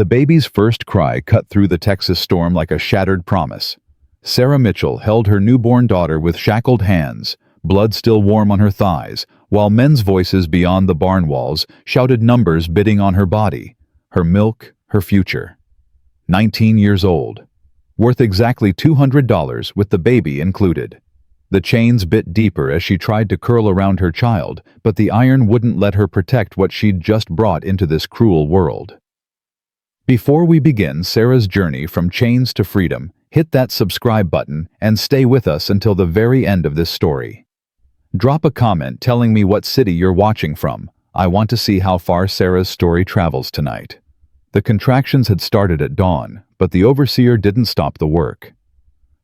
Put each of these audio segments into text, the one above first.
The baby's first cry cut through the Texas storm like a shattered promise. Sarah Mitchell held her newborn daughter with shackled hands, blood still warm on her thighs, while men's voices beyond the barn walls shouted numbers bidding on her body, her milk, her future. 19 years old. Worth exactly $200 with the baby included. The chains bit deeper as she tried to curl around her child, but the iron wouldn't let her protect what she'd just brought into this cruel world. Before we begin Sarah's journey from chains to freedom, hit that subscribe button and stay with us until the very end of this story. Drop a comment telling me what city you're watching from. I want to see how far Sarah's story travels tonight. The contractions had started at dawn, but the overseer didn't stop the work.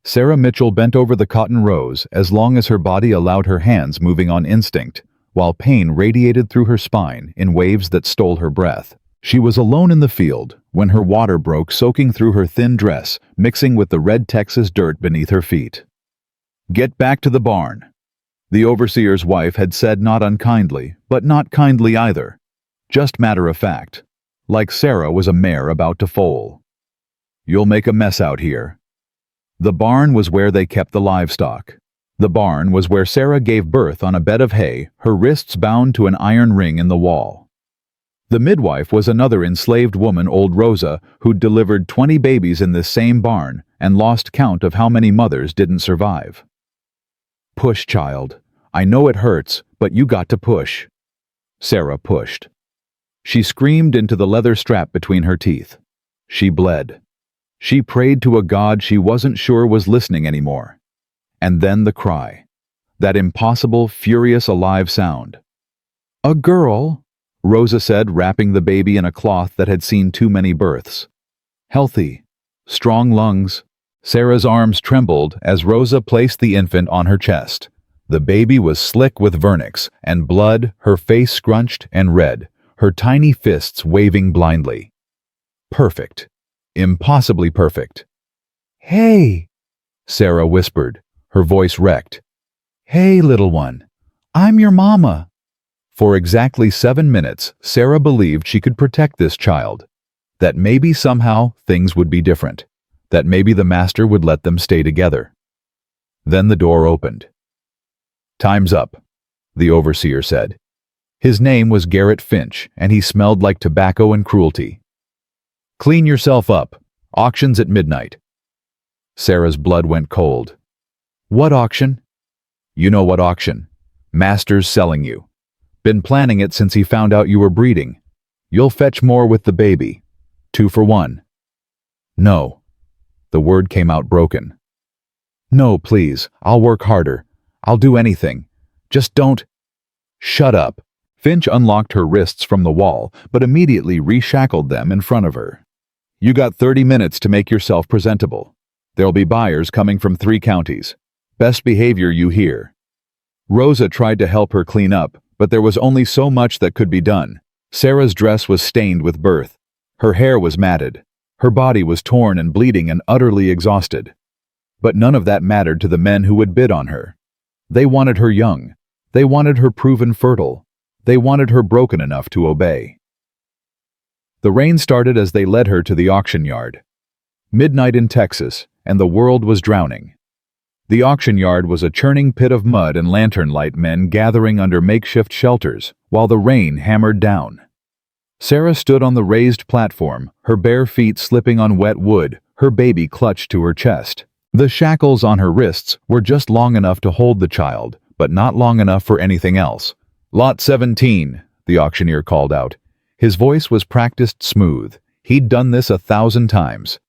Sarah Mitchell bent over the cotton rows as long as her body allowed her hands moving on instinct, while pain radiated through her spine in waves that stole her breath. She was alone in the field when her water broke, soaking through her thin dress, mixing with the red Texas dirt beneath her feet. "Get back to the barn," the overseer's wife had said, not unkindly, but not kindly either. Just matter of fact, like Sarah was a mare about to foal. "You'll make a mess out here." The barn was where they kept the livestock. The barn was where Sarah gave birth on a bed of hay, her wrists bound to an iron ring in the wall. The midwife was another enslaved woman, old Rosa, who'd delivered 20 babies in this same barn and lost count of how many mothers didn't survive. "Push, child. I know it hurts, but you got to push." Sarah pushed. She screamed into the leather strap between her teeth. She bled. She prayed to a God she wasn't sure was listening anymore. And then the cry. That impossible, furious, alive sound. "A girl," Rosa said, wrapping the baby in a cloth that had seen too many births. "Healthy. Strong lungs." Sarah's arms trembled as Rosa placed the infant on her chest. The baby was slick with vernix and blood, her face scrunched and red, her tiny fists waving blindly. Perfect. Impossibly perfect. "Hey," Sarah whispered, her voice wrecked. "Hey, little one. I'm your mama." For exactly 7 minutes, Sarah believed she could protect this child. That maybe somehow things would be different. That maybe the master would let them stay together. Then the door opened. "Time's up," the overseer said. His name was Garrett Finch, and he smelled like tobacco and cruelty. "Clean yourself up. Auction's at midnight." Sarah's blood went cold. "What auction?" "You know what auction. Master's selling you. Been planning it since he found out you were breeding. You'll fetch more with the baby. 2 for 1. "No." The word came out broken. "No, please. I'll work harder. I'll do anything. Just don't." "Shut up." Finch unlocked her wrists from the wall, but immediately reshackled them in front of her. "You got 30 minutes to make yourself presentable. There'll be buyers coming from 3 counties. Best behavior, you hear." Rosa tried to help her clean up, but there was only so much that could be done. Sarah's dress was stained with birth. Her hair was matted. Her body was torn and bleeding and utterly exhausted. But none of that mattered to the men who would bid on her. They wanted her young. They wanted her proven fertile. They wanted her broken enough to obey. The rain started as they led her to the auction yard. Midnight in Texas, and the world was drowning. The auction yard was a churning pit of mud and lantern light men gathering under makeshift shelters, while the rain hammered down. Sarah stood on the raised platform, her bare feet slipping on wet wood, her baby clutched to her chest. The shackles on her wrists were just long enough to hold the child, but not long enough for anything else. "Lot 17, the auctioneer called out. His voice was practiced smooth. He'd done this 1,000 times.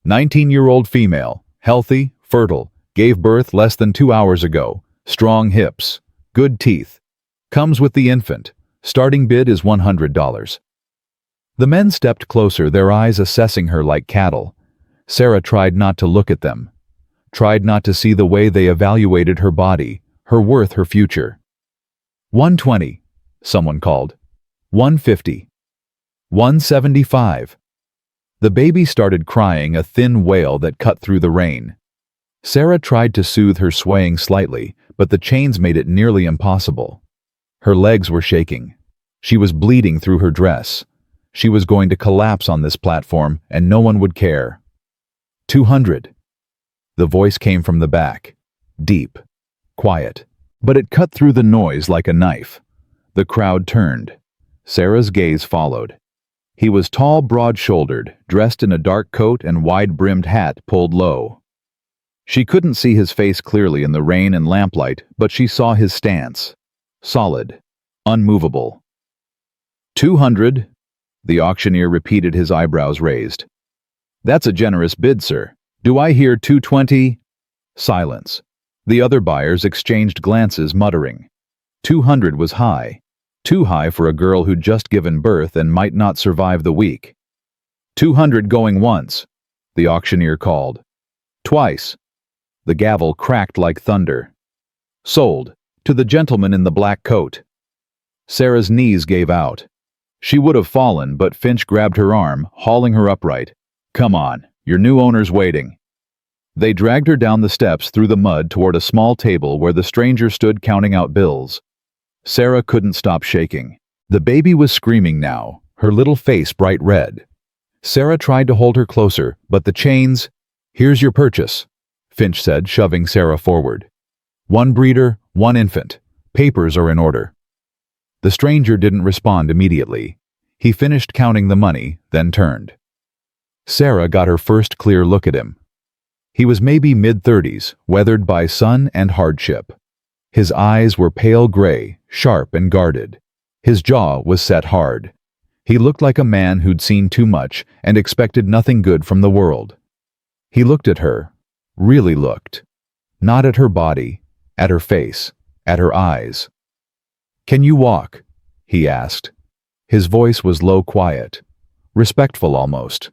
19-year-old female, healthy, fertile, gave birth less than 2 hours ago, strong hips, good teeth. Comes with the infant. Starting bid is $100. The men stepped closer, their eyes assessing her like cattle. Sarah tried not to look at them. Tried not to see the way they evaluated her body, her worth, her future. 120, someone called. 150. 175. The baby started crying, a thin wail that cut through the rain. Sarah tried to soothe her, swaying slightly, but the chains made it nearly impossible. Her legs were shaking. She was bleeding through her dress. She was going to collapse on this platform, and no one would care. 200. The voice came from the back. Deep. Quiet. But it cut through the noise like a knife. The crowd turned. Sarah's gaze followed. He was tall, broad-shouldered, dressed in a dark coat and wide-brimmed hat pulled low. She couldn't see his face clearly in the rain and lamplight, but she saw his stance. Solid. Unmovable. 200. The auctioneer repeated, his eyebrows raised. That's a generous bid, sir. Do I hear 220? Silence. The other buyers exchanged glances, muttering. 200 was high. Too high for a girl who'd just given birth and might not survive the week. 200 going once, the auctioneer called. Twice. The gavel cracked like thunder. Sold, to the gentleman in the black coat. Sarah's knees gave out. She would have fallen, but Finch grabbed her arm, hauling her upright. Come on, your new owner's waiting. They dragged her down the steps through the mud toward a small table where the stranger stood counting out bills. Sarah couldn't stop shaking. The baby was screaming now, her little face bright red. Sarah tried to hold her closer, but the chains— Here's your purchase, Finch said, shoving Sarah forward. 1 breeder, 1 infant. Papers are in order. The stranger didn't respond immediately. He finished counting the money, then turned. Sarah got her first clear look at him. He was maybe mid-30s, weathered by sun and hardship. His eyes were pale gray, sharp and guarded. His jaw was set hard. He looked like a man who'd seen too much and expected nothing good from the world. He looked at her, really looked. Not at her body, at her face, at her eyes. Can you walk? He asked. His voice was low, quiet, respectful almost.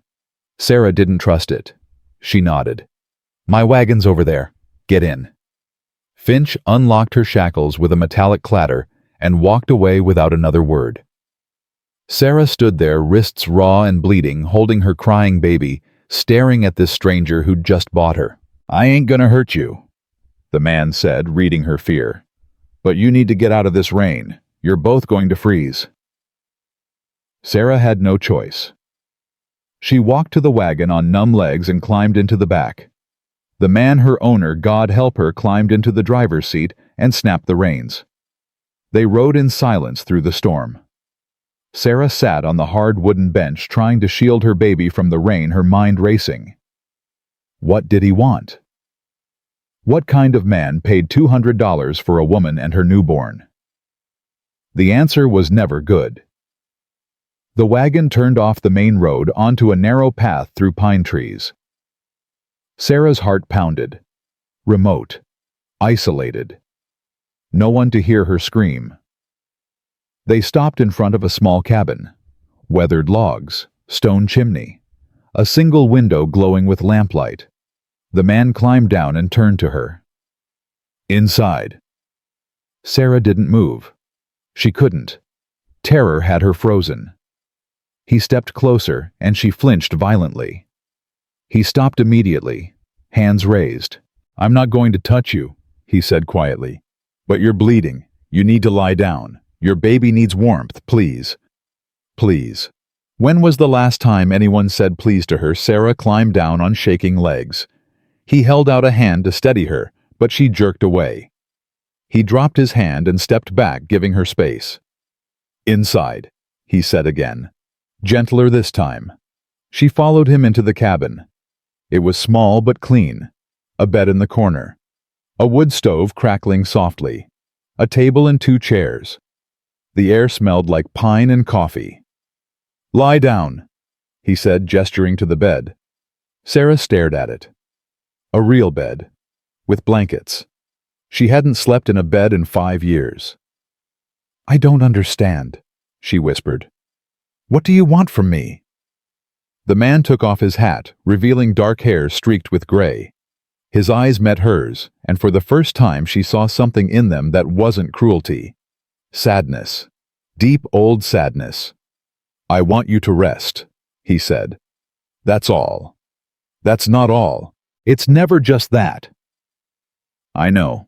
Sarah didn't trust it. She nodded. My wagon's over there. Get in. Finch unlocked her shackles with a metallic clatter and walked away without another word. Sarah stood there, wrists raw and bleeding, holding her crying baby, staring at this stranger who'd just bought her. I ain't gonna hurt you, the man said, reading her fear. But you need to get out of this rain. You're both going to freeze. Sarah had no choice. She walked to the wagon on numb legs and climbed into the back. The man, her owner, God help her, climbed into the driver's seat and snapped the reins. They rode in silence through the storm. Sarah sat on the hard wooden bench, trying to shield her baby from the rain, her mind racing. What did he want? What kind of man paid $200 for a woman and her newborn? The answer was never good. The wagon turned off the main road onto a narrow path through pine trees. Sarah's heart pounded. Remote. Isolated. No one to hear her scream. They stopped in front of a small cabin. Weathered logs, stone chimney, a single window glowing with lamplight. The man climbed down and turned to her. Inside. Sarah didn't move. She couldn't. Terror had her frozen. He stepped closer, and she flinched violently. He stopped immediately, hands raised. I'm not going to touch you, he said quietly. But you're bleeding. You need to lie down. Your baby needs warmth, please. Please. When was the last time anyone said please to her? Sarah climbed down on shaking legs. He held out a hand to steady her, but she jerked away. He dropped his hand and stepped back, giving her space. Inside, he said again. Gentler this time. She followed him into the cabin. It was small but clean. A bed in the corner. A wood stove crackling softly. A table and 2 chairs. The air smelled like pine and coffee. Lie down, he said, gesturing to the bed. Sarah stared at it. A real bed, with blankets. She hadn't slept in a bed in 5 years. I don't understand, she whispered. What do you want from me? The man took off his hat, revealing dark hair streaked with gray. His eyes met hers, and for the first time she saw something in them that wasn't cruelty. Sadness. Deep old sadness. I want you to rest, he said. That's all. That's not all. It's never just that. I know.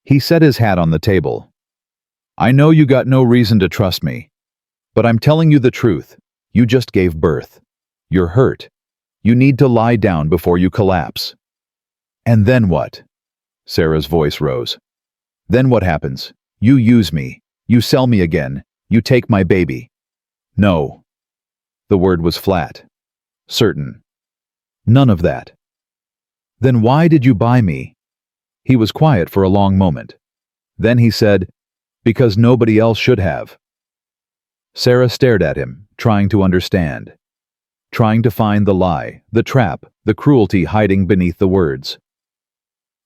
He set his hat on the table. I know you got no reason to trust me, but I'm telling you the truth. You just gave birth. You're hurt. You need to lie down before you collapse." "And then what?" Sarah's voice rose. "Then what happens? You use me. You sell me again. You take my baby." "No." The word was flat. Certain. "None of that." "Then why did you buy me?" He was quiet for a long moment. Then he said, "Because nobody else should have." Sarah stared at him, trying to understand. Trying to find the lie, the trap, the cruelty hiding beneath the words.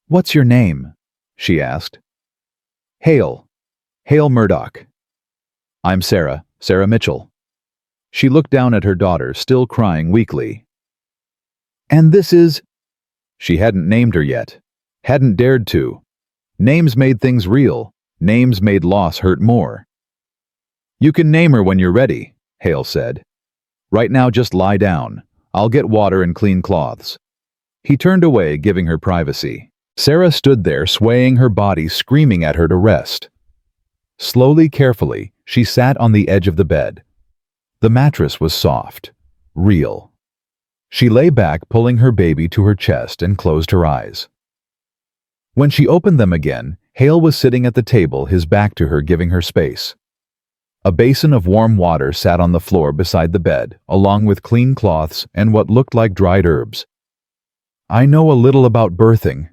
"What's your name?" she asked. "Hail. Hail Murdoch." "I'm Sarah, Sarah Mitchell." She looked down at her daughter, still crying weakly. "And this is—" She hadn't named her yet. Hadn't dared to. Names made things real. Names made loss hurt more. "You can name her when you're ready," Hail said. "Right now just lie down. I'll get water and clean cloths." He turned away, giving her privacy. Sarah stood there, swaying her body, screaming at her to rest. Slowly, carefully, she sat on the edge of the bed. The mattress was soft, real. She lay back, pulling her baby to her chest, and closed her eyes. When she opened them again, Hale was sitting at the table, his back to her, giving her space. A basin of warm water sat on the floor beside the bed, along with clean cloths and what looked like dried herbs. "I know a little about birthing,"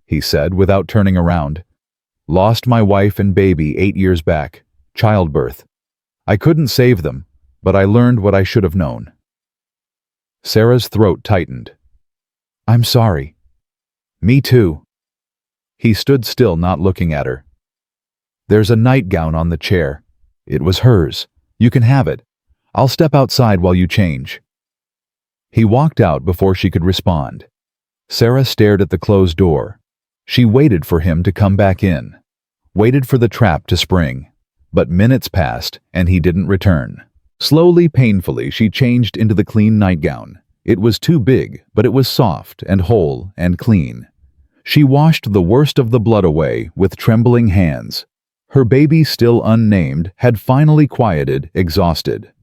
he said without turning around. "Lost my wife and baby 8 years back. Childbirth. I couldn't save them, but I learned what I should have known." Sarah's throat tightened. "I'm sorry." "Me too." He stood still, not looking at her. "There's a nightgown on the chair. It was hers. You can have it. I'll step outside while you change." He walked out before she could respond. Sarah stared at the closed door. She waited for him to come back in. Waited for the trap to spring. But minutes passed, and he didn't return. Slowly, painfully, she changed into the clean nightgown. It was too big, but it was soft and whole and clean. She washed the worst of the blood away with trembling hands. Her baby, still unnamed, had finally quieted, exhausted.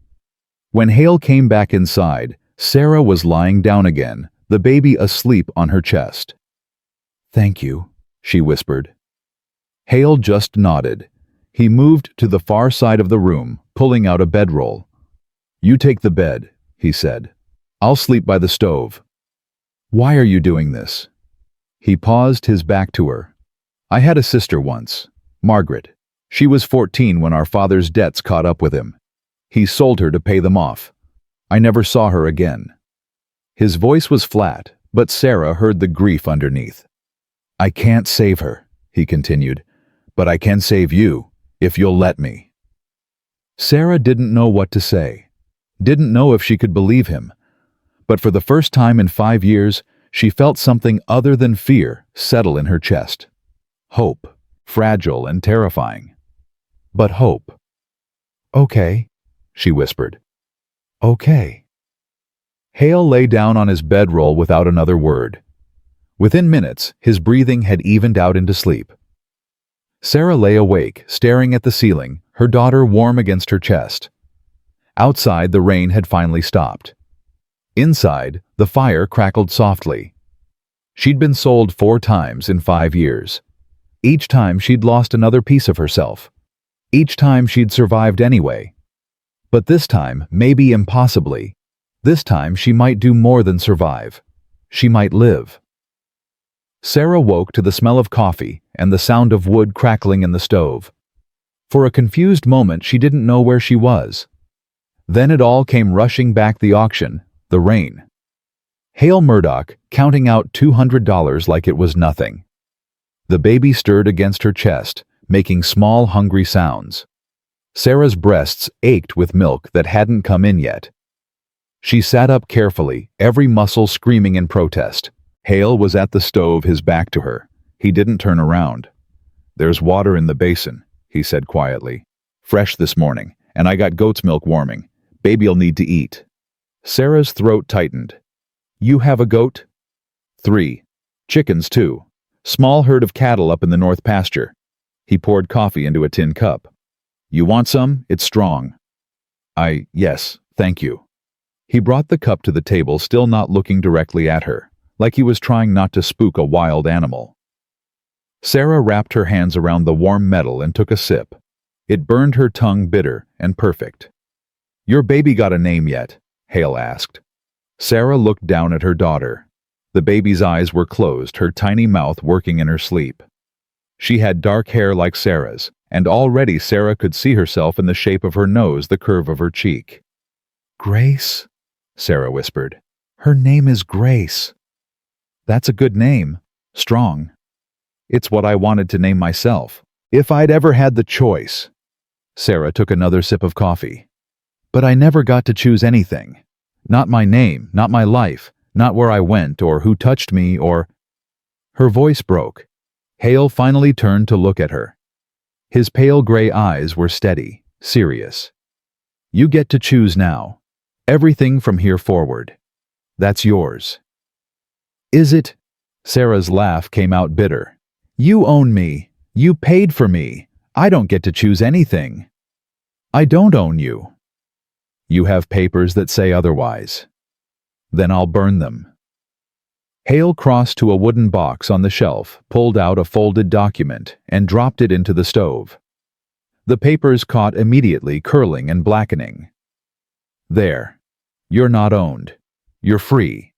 When Hale came back inside, Sarah was lying down again, the baby asleep on her chest. "Thank you," she whispered. Hale just nodded. He moved to the far side of the room, pulling out a bedroll. "You take the bed," he said. "I'll sleep by the stove." "Why are you doing this?" He paused, his back to her. "I had a sister once, Margaret. She was 14 when our father's debts caught up with him. He sold her to pay them off. I never saw her again." His voice was flat, but Sarah heard the grief underneath. "I can't save her," he continued, "but I can save you, if you'll let me." Sarah didn't know what to say. Didn't know if she could believe him. But for the first time in 5 years, she felt something other than fear settle in her chest. Hope, fragile and terrifying. But hope. "Okay," she whispered. "Okay." Hale lay down on his bedroll without another word. Within minutes, his breathing had evened out into sleep. Sarah lay awake, staring at the ceiling, her daughter warm against her chest. Outside, the rain had finally stopped. Inside, the fire crackled softly. She'd been sold 4 times in 5 years. Each time she'd lost another piece of herself. Each time she'd survived anyway. But this time, maybe impossibly, this time she might do more than survive. She might live. Sarah woke to the smell of coffee and the sound of wood crackling in the stove. For a confused moment, she didn't know where she was. Then it all came rushing back: the auction, the rain. Hail Murdoch counting out $200 like it was nothing. The baby stirred against her chest, making small, hungry sounds. Sarah's breasts ached with milk that hadn't come in yet. She sat up carefully, every muscle screaming in protest. Hale was at the stove, his back to her. He didn't turn around. "There's water in the basin," he said quietly. "Fresh this morning, and I got goat's milk warming. Baby'll need to eat." Sarah's throat tightened. "You have a goat?" 3. Chickens, too. Small herd of cattle up in the north pasture. He poured coffee into a tin cup. "You want some? It's strong." Yes, Thank you. He brought the cup to the table, still not looking directly at her, like he was trying not to spook a wild animal. Sarah wrapped her hands around the warm metal and took a sip. It burned her tongue bitter and perfect. Your baby got a name yet? Hail asked. Sarah looked down at her daughter. The baby's eyes were closed, her tiny mouth working in her sleep. She had dark hair like Sarah's, and already Sarah could see herself in the shape of her nose, the curve of her cheek. Grace? Sarah whispered. Her name is Grace. That's a good name. Strong. It's what I wanted to name myself, if I'd ever had the choice. Sarah took another sip of coffee. But I never got to choose anything. Not my name, not my life, not where I went or who touched me or... Her voice broke. Hail finally turned to look at her. His pale gray eyes were steady, serious. You get to choose now. Everything from here forward. That's yours. Is it? Sarah's laugh came out bitter. You own me. You paid for me. I don't get to choose anything. I don't own you. You have papers that say otherwise. Then I'll burn them. Hail crossed to a wooden box on the shelf, pulled out a folded document, and dropped it into the stove. The papers caught immediately, curling and blackening. There. You're not owned. You're free.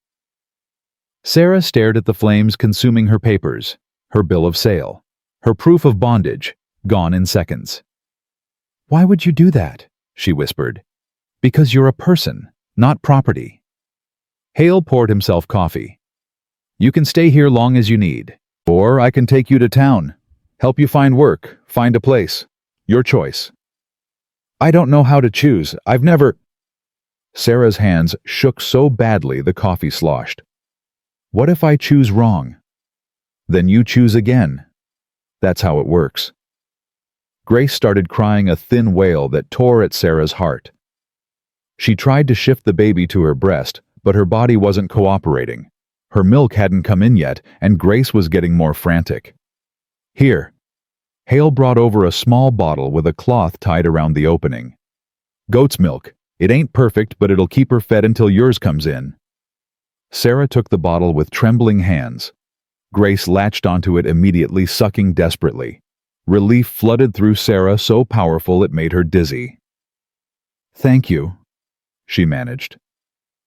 Sarah stared at the flames consuming her papers, her bill of sale, her proof of bondage, gone in seconds. Why would you do that? She whispered. Because you're a person, not property. Hail poured himself coffee. You can stay here long as you need, or I can take you to town, help you find work, find a place. Your choice. I don't know how to choose. I've never... Sarah's hands shook so badly the coffee sloshed. What if I choose wrong? Then you choose again. That's how it works. Grace started crying a thin wail that tore at Sarah's heart. She tried to shift the baby to her breast, but her body wasn't cooperating. Her milk hadn't come in yet, and Grace was getting more frantic. Here. Hail brought over a small bottle with a cloth tied around the opening. Goat's milk. It ain't perfect, but it'll keep her fed until yours comes in. Sarah took the bottle with trembling hands. Grace latched onto it immediately, sucking desperately. Relief flooded through Sarah, so powerful it made her dizzy. Thank you, she managed.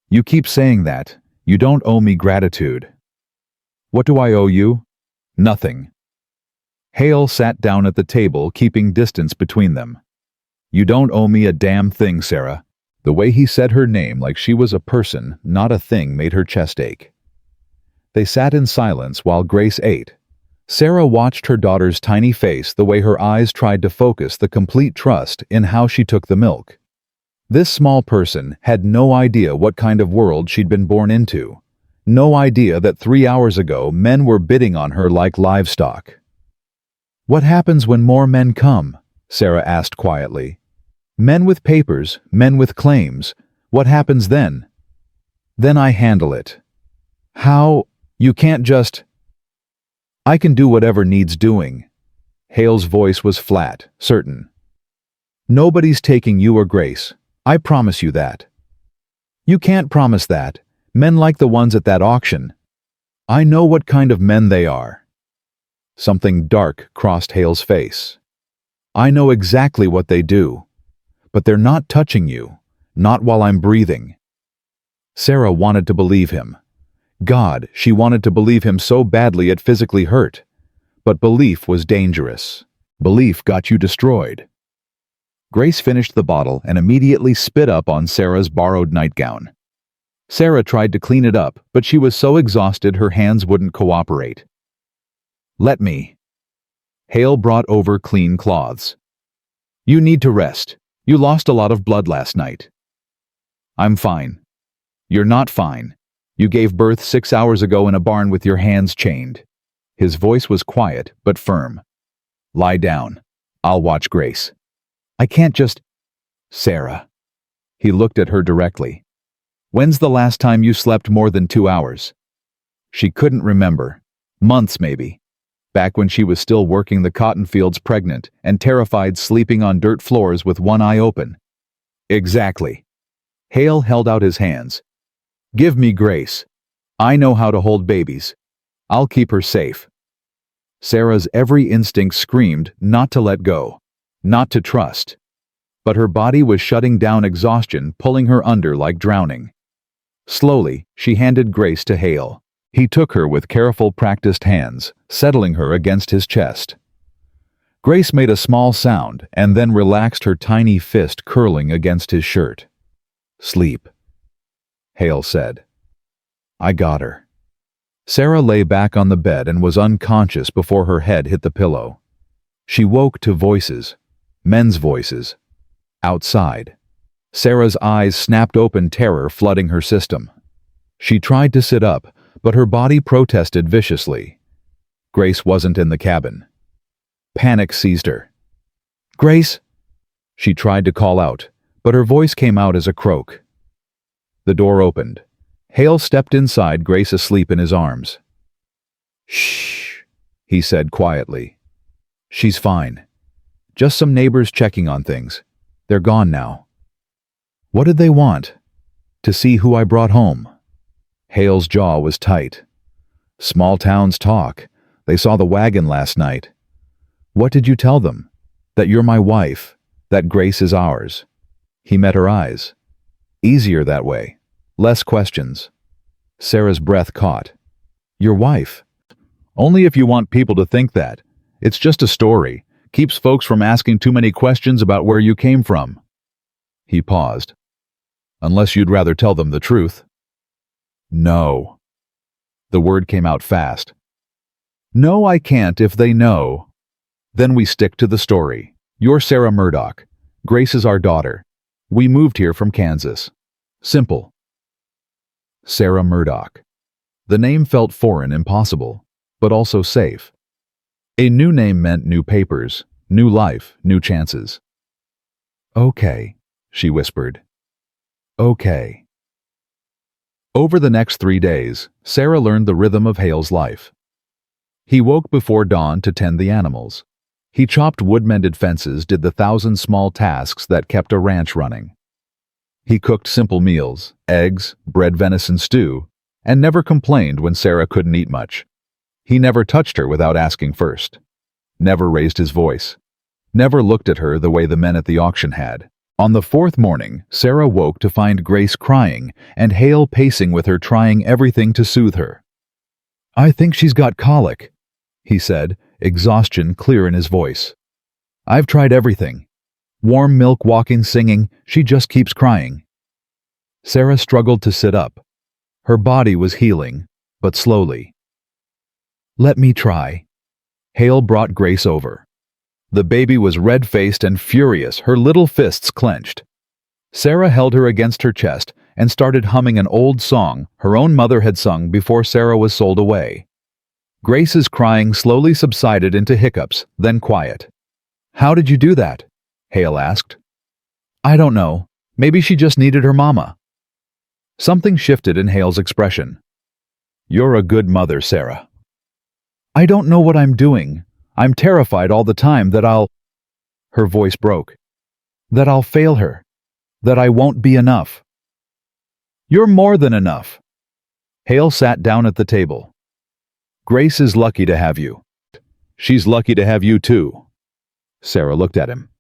You keep saying that. You don't owe me gratitude. What do I owe you? Nothing. Hail sat down at the table, keeping distance between them. You don't owe me a damn thing, Sarah. The way he said her name like she was a person, not a thing, made her chest ache. They sat in silence while Grace ate. Sarah watched her daughter's tiny face, the way her eyes tried to focus the complete trust in how she took the milk. This small person had no idea what kind of world she'd been born into. No idea that 3 hours ago men were bidding on her like livestock. What happens when more men come? Sarah asked quietly. Men with papers, men with claims. What happens then? Then I handle it. How? You can't just... I can do whatever needs doing. Hail's voice was flat, certain. Nobody's taking you or Grace. I promise you that. You can't promise that. Men like the ones at that auction. I know what kind of men they are. Something dark crossed Hail's face. I know exactly what they do. But they're not touching you, not while I'm breathing. Sarah wanted to believe him. God, she wanted to believe him so badly it physically hurt. But belief was dangerous. Belief got you destroyed. Grace finished the bottle and immediately spit up on Sarah's borrowed nightgown. Sarah tried to clean it up, but she was so exhausted her hands wouldn't cooperate. Let me. Hail brought over clean cloths. You need to rest. You lost a lot of blood last night. I'm fine. You're not fine. You gave birth 6 hours ago in a barn with your hands chained. His voice was quiet, but firm. Lie down. I'll watch Grace. I can't just... Sarah. He looked at her directly. When's the last time you slept more than 2 hours? She couldn't remember. Months, maybe. Back when she was still working the cotton fields pregnant and terrified, sleeping on dirt floors with one eye open. Exactly. Hail held out his hands. "Give me Grace. I know how to hold babies. I'll keep her safe." Sarah's every instinct screamed not to let go, not to trust. But her body was shutting down exhaustion, pulling her under like drowning. Slowly, she handed Grace to Hail. He took her with careful, practiced hands, settling her against his chest. Grace made a small sound and then relaxed her tiny fist curling against his shirt. "Sleep," Hail said. "I got her." Sarah lay back on the bed and was unconscious before her head hit the pillow. She woke to voices, men's voices. Outside. Sarah's eyes snapped open, terror flooding her system. She tried to sit up, but her body protested viciously. Grace wasn't in the cabin. Panic seized her. "Grace?" She tried to call out, but her voice came out as a croak. The door opened. Hail stepped inside, Grace asleep in his arms. "Shh," he said quietly. "She's fine. Just some neighbors checking on things. They're gone now." "What did they want?" "To see who I brought home." Hale's jaw was tight. "Small towns talk. They saw the wagon last night." "What did you tell them?" "That you're my wife, that Grace is ours." He met her eyes. "Easier that way. Less questions." Sarah's breath caught. "Your wife?" "Only if you want people to think that. It's just a story. Keeps folks from asking too many questions about where you came from." He paused. "Unless you'd rather tell them the truth." "No." The word came out fast. "No, I can't if they know." "Then we stick to the story. You're Sarah Murdoch. Grace is our daughter. We moved here from Kansas. Simple." Sarah Murdoch. The name felt foreign, impossible, but also safe. A new name meant new papers, new life, new chances. "Okay," she whispered. "Okay." Over the next 3 days, Sarah learned the rhythm of Hale's life. He woke before dawn to tend the animals. He chopped wood, mended fences, did the 1,000 small tasks that kept a ranch running. He cooked simple meals, eggs, bread, venison stew, and never complained when Sarah couldn't eat much. He never touched her without asking first. Never raised his voice. Never looked at her the way the men at the auction had. On the 4th morning, Sarah woke to find Grace crying and Hale pacing with her, trying everything to soothe her. "I think she's got colic," he said, exhaustion clear in his voice. "I've tried everything. Warm milk, walking, singing, she just keeps crying." Sarah struggled to sit up. Her body was healing, but slowly. "Let me try." Hale brought Grace over. The baby was red-faced and furious, her little fists clenched. Sarah held her against her chest and started humming an old song her own mother had sung before Sarah was sold away. Grace's crying slowly subsided into hiccups, then quiet. "How did you do that?" Hale asked. "I don't know. Maybe she just needed her mama." Something shifted in Hale's expression. "You're a good mother, Sarah." "I don't know what I'm doing. I'm terrified all the time that I'll—" Her voice broke. "That I'll fail her. That I won't be enough." "You're more than enough." Hale sat down at the table. "Grace is lucky to have you. She's lucky to have you too." Sarah looked at him.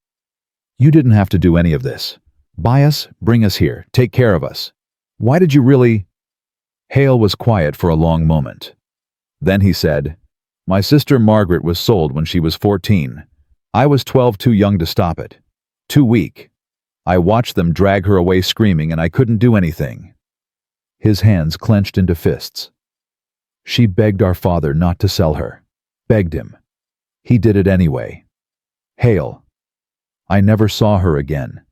"You didn't have to do any of this. Buy us, bring us here, take care of us. Why did you really—" Hale was quiet for a long moment. Then he said, "My sister Margaret was sold when she was 14. I was 12, too young to stop it. Too weak. I watched them drag her away screaming and I couldn't do anything." His hands clenched into fists. "She begged our father not to sell her. Begged him. He did it anyway. Hale. I never saw her again.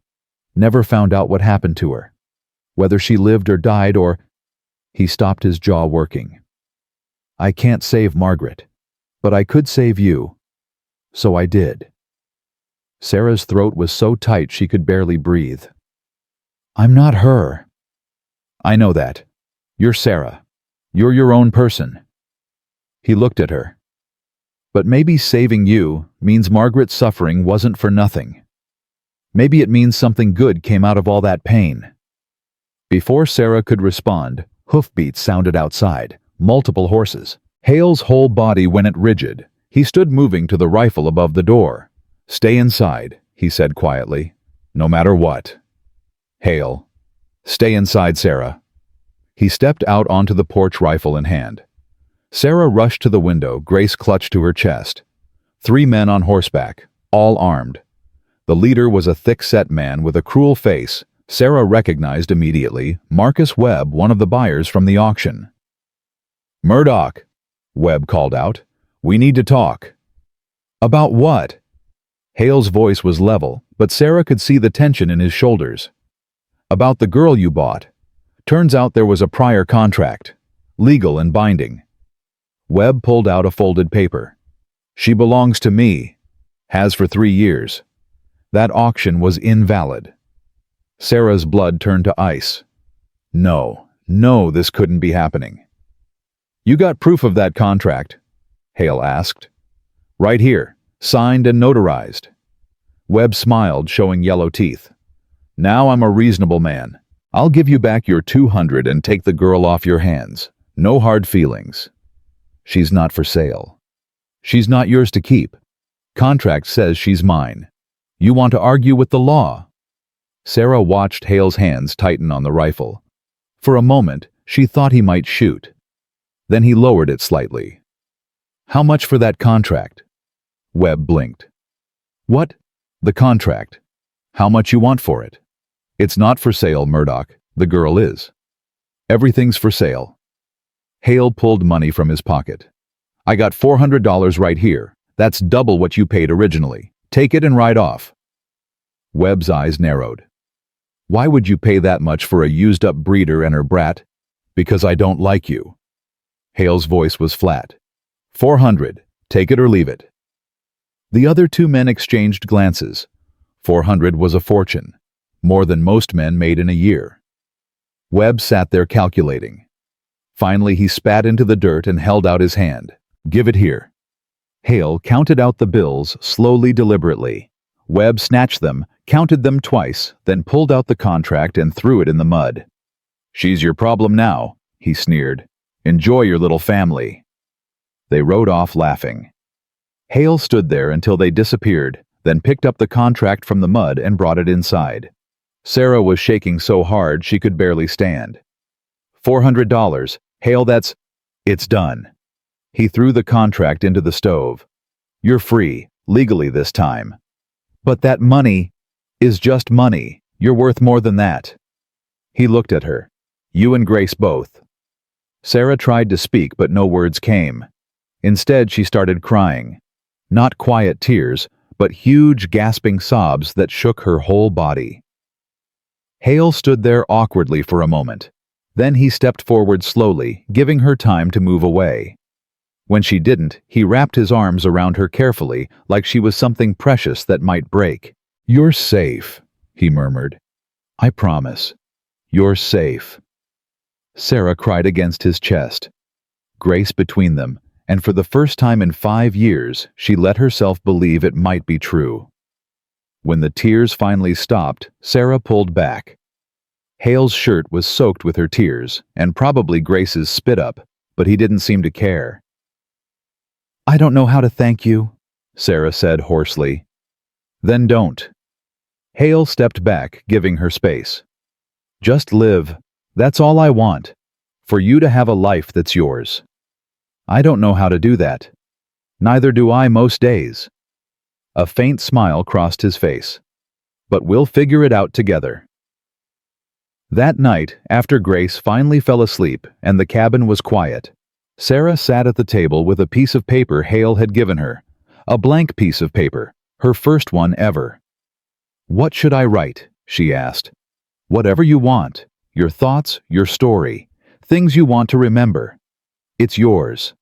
Never found out what happened to her. Whether she lived or died or—" He stopped, his jaw working. "I can't save Margaret. But I could save you. So I did." Sarah's throat was so tight she could barely breathe. "I'm not her." "I know that. You're Sarah. You're your own person." He looked at her. "But maybe saving you means Margaret's suffering wasn't for nothing. Maybe it means something good came out of all that pain." Before Sarah could respond, hoofbeats sounded outside, multiple horses. Hale's whole body went rigid. He stood moving to the rifle above the door. "Stay inside," he said quietly. "No matter what." "Hale." "Stay inside, Sarah." He stepped out onto the porch, rifle in hand. Sarah rushed to the window, Grace clutched to her chest. 3 men on horseback, all armed. The leader was a thick-set man with a cruel face. Sarah recognized immediately Marcus Webb, one of the buyers from the auction. "Murdoch," Webb called out. "We need to talk." "About what?" Hale's voice was level, but Sarah could see the tension in his shoulders. "About the girl you bought. Turns out there was a prior contract. Legal and binding." Webb pulled out a folded paper. "She belongs to me. Has for 3 years. That auction was invalid." Sarah's blood turned to ice. No, this couldn't be happening. "You got proof of that contract?" Hale asked. "Right here, signed and notarized." Webb smiled, showing yellow teeth. "Now I'm a reasonable man. I'll give you back your 200 and take the girl off your hands. No hard feelings. She's not for sale. She's not yours to keep. Contract says she's mine. You want to argue with the law?" Sarah watched Hale's hands tighten on the rifle. For a moment, she thought he might shoot. Then he lowered it slightly. "How much for that contract?" Webb blinked. "What? The contract. How much you want for it?" "It's not for sale, Murdoch. The girl is." "Everything's for sale." Hale pulled money from his pocket. "I got $400 right here. That's double what you paid originally. Take it and ride off." Webb's eyes narrowed. "Why would you pay that much for a used-up breeder and her brat?" "Because I don't like you." Hale's voice was flat. 400. Take it or leave it." The other 2 men exchanged glances. 400 was a fortune, more than most men made in a year. Webb sat there calculating. Finally, he spat into the dirt and held out his hand. "Give it here." Hale counted out the bills slowly, deliberately. Webb snatched them, counted them twice, then pulled out the contract and threw it in the mud. "She's your problem now," he sneered. "Enjoy your little family." They rode off laughing. Hale stood there until they disappeared, then picked up the contract from the mud and brought it inside. Sarah was shaking so hard she could barely stand. $400. Hale, it's done." He threw the contract into the stove. "You're free, legally this time. But that money is just money. You're worth more than that." He looked at her. "You and Grace both." Sarah tried to speak, but no words came. Instead, she started crying. Not quiet tears, but huge, gasping sobs that shook her whole body. Hale stood there awkwardly for a moment. Then he stepped forward slowly, giving her time to move away. When she didn't, he wrapped his arms around her carefully, like she was something precious that might break. "You're safe," he murmured. "I promise. You're safe." Sarah cried against his chest. Grace between them, and for the first time in 5 years, she let herself believe it might be true. When the tears finally stopped, Sarah pulled back. Hale's shirt was soaked with her tears, and probably Grace's spit up, but he didn't seem to care. "I don't know how to thank you," Sarah said hoarsely. "Then don't." Hale stepped back, giving her space. "Just live. That's all I want. For you to have a life that's yours. I don't know how to do that. Neither do I most days." A faint smile crossed his face. "But we'll figure it out together." That night, after Grace finally fell asleep and the cabin was quiet, Sarah sat at the table with a piece of paper Hale had given her. A blank piece of paper, her first one ever. "What should I write?" she asked. "Whatever you want. Your thoughts, your story. Things you want to remember. It's yours."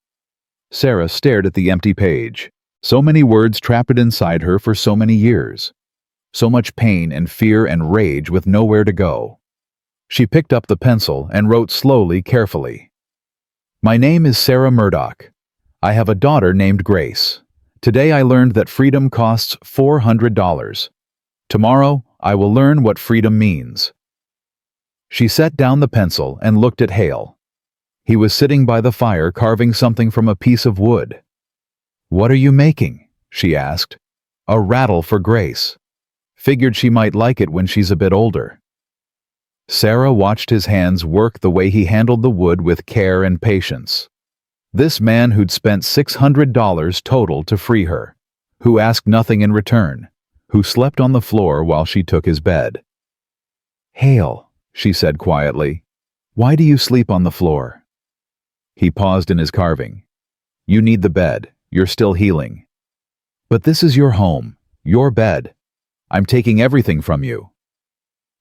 Sarah stared at the empty page. So many words trapped inside her for so many years. So much pain and fear and rage with nowhere to go. She picked up the pencil and wrote slowly, carefully. "My name is Sarah Murdoch. I have a daughter named Grace. Today I learned that freedom costs $400. Tomorrow I will learn what freedom means." She set down the pencil and looked at Hail. He was sitting by the fire carving something from a piece of wood. "What are you making?" she asked. "A rattle for Grace. Figured she might like it when she's a bit older." Sarah watched his hands work the way he handled the wood with care and patience. This man who'd spent $600 total to free her, who asked nothing in return, who slept on the floor while she took his bed. "Hail," she said quietly, "why do you sleep on the floor?" He paused in his carving. "You need the bed. You're still healing. But this is your home, your bed. I'm taking everything from you."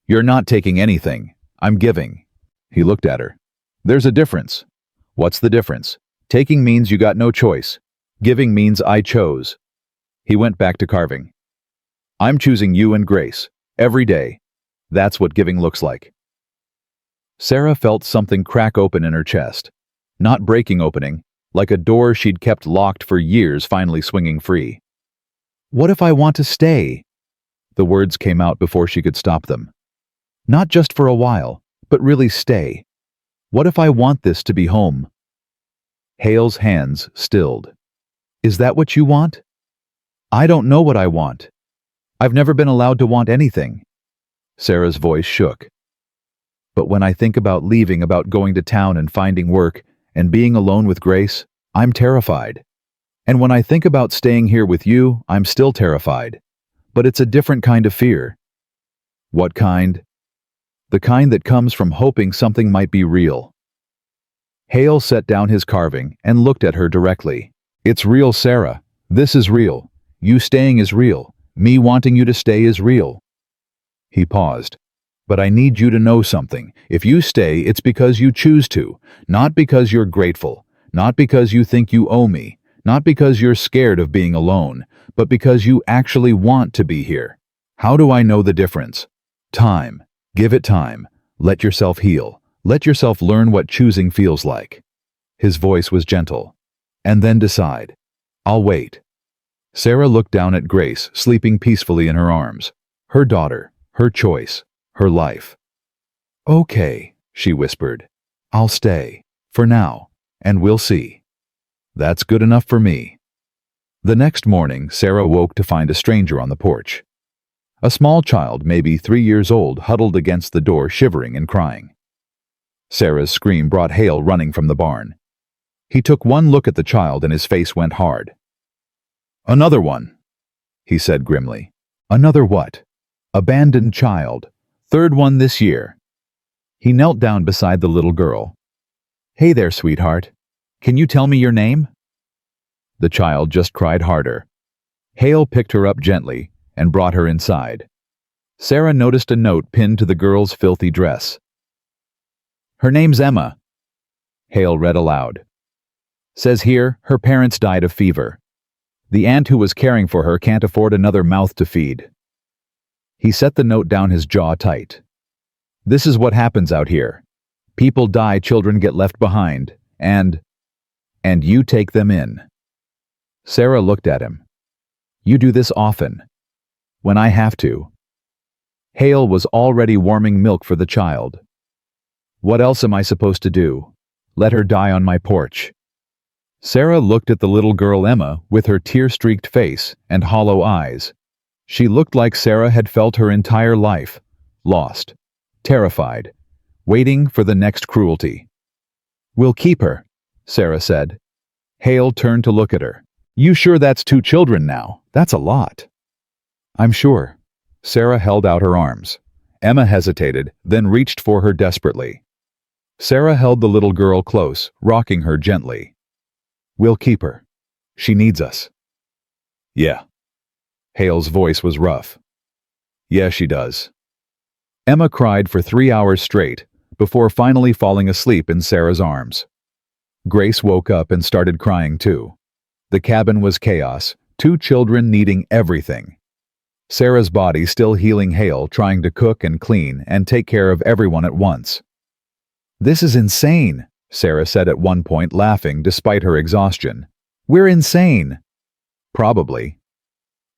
"You're not taking anything. I'm giving." He looked at her. "There's a difference." "What's the difference?" "Taking means you got no choice. Giving means I chose." He went back to carving. "I'm choosing you and Grace, every day. That's what giving looks like." Sarah felt something crack open in her chest. Not breaking opening, like a door she'd kept locked for years finally swinging free. "What if I want to stay?" The words came out before she could stop them. "Not just for a while, but really stay. What if I want this to be home?" Hale's hands stilled. "Is that what you want?" "I don't know what I want. I've never been allowed to want anything." Sarah's voice shook. "But when I think about leaving, about going to town and finding work, and being alone with Grace, I'm terrified. And when I think about staying here with you, I'm still terrified. But it's a different kind of fear." "What kind?" "The kind that comes from hoping something might be real." Hale set down his carving and looked at her directly. "It's real, Sarah. This is real. You staying is real. Me wanting you to stay is real." He paused. "But I need you to know something. If you stay, it's because you choose to, not because you're grateful, not because you think you owe me, not because you're scared of being alone, but because you actually want to be here. How do I know the difference? Time. Give it time. Let yourself heal. Let yourself learn what choosing feels like." His voice was gentle. "And then decide. I'll wait." Sarah looked down at Grace, sleeping peacefully in her arms. Her daughter, her choice, her life. "Okay," she whispered. "I'll stay. For now. And we'll see." "That's good enough for me." The next morning, Sarah woke to find a stranger on the porch. A small child, maybe 3 years old, huddled against the door, shivering and crying. Sarah's scream brought Hale running from the barn. He took one look at the child and his face went hard. "Another one," he said grimly. "Another what?" "Abandoned child. Third one this year." He knelt down beside the little girl. "Hey there, sweetheart. Can you tell me your name?" The child just cried harder. Hale picked her up gently and brought her inside. Sarah noticed a note pinned to the girl's filthy dress. "Her name's Emma," Hale read aloud. "Says here, her parents died of fever. The aunt who was caring for her can't afford another mouth to feed." He set the note down, his jaw tight. "This is what happens out here. People die, children get left behind, and you take them in." Sarah looked at him. "You do this often." "When I have to." Hale was already warming milk for the child. "What else am I supposed to do? Let her die on my porch?" Sarah looked at the little girl Emma with her tear-streaked face and hollow eyes. She looked like Sarah had felt her entire life, lost, terrified, waiting for the next cruelty. "We'll keep her," Sarah said. Hale turned to look at her. "You sure that's 2 children now? That's a lot." "I'm sure." Sarah held out her arms. Emma hesitated, then reached for her desperately. Sarah held the little girl close, rocking her gently. "We'll keep her. She needs us." "Yeah." Hale's voice was rough. "Yeah, she does." Emma cried for 3 hours straight, before finally falling asleep in Sarah's arms. Grace woke up and started crying too. The cabin was chaos, 2 children needing everything. Sarah's body still healing, Hale trying to cook and clean and take care of everyone at once. "This is insane," Sarah said at one point, laughing despite her exhaustion. "We're insane." "Probably."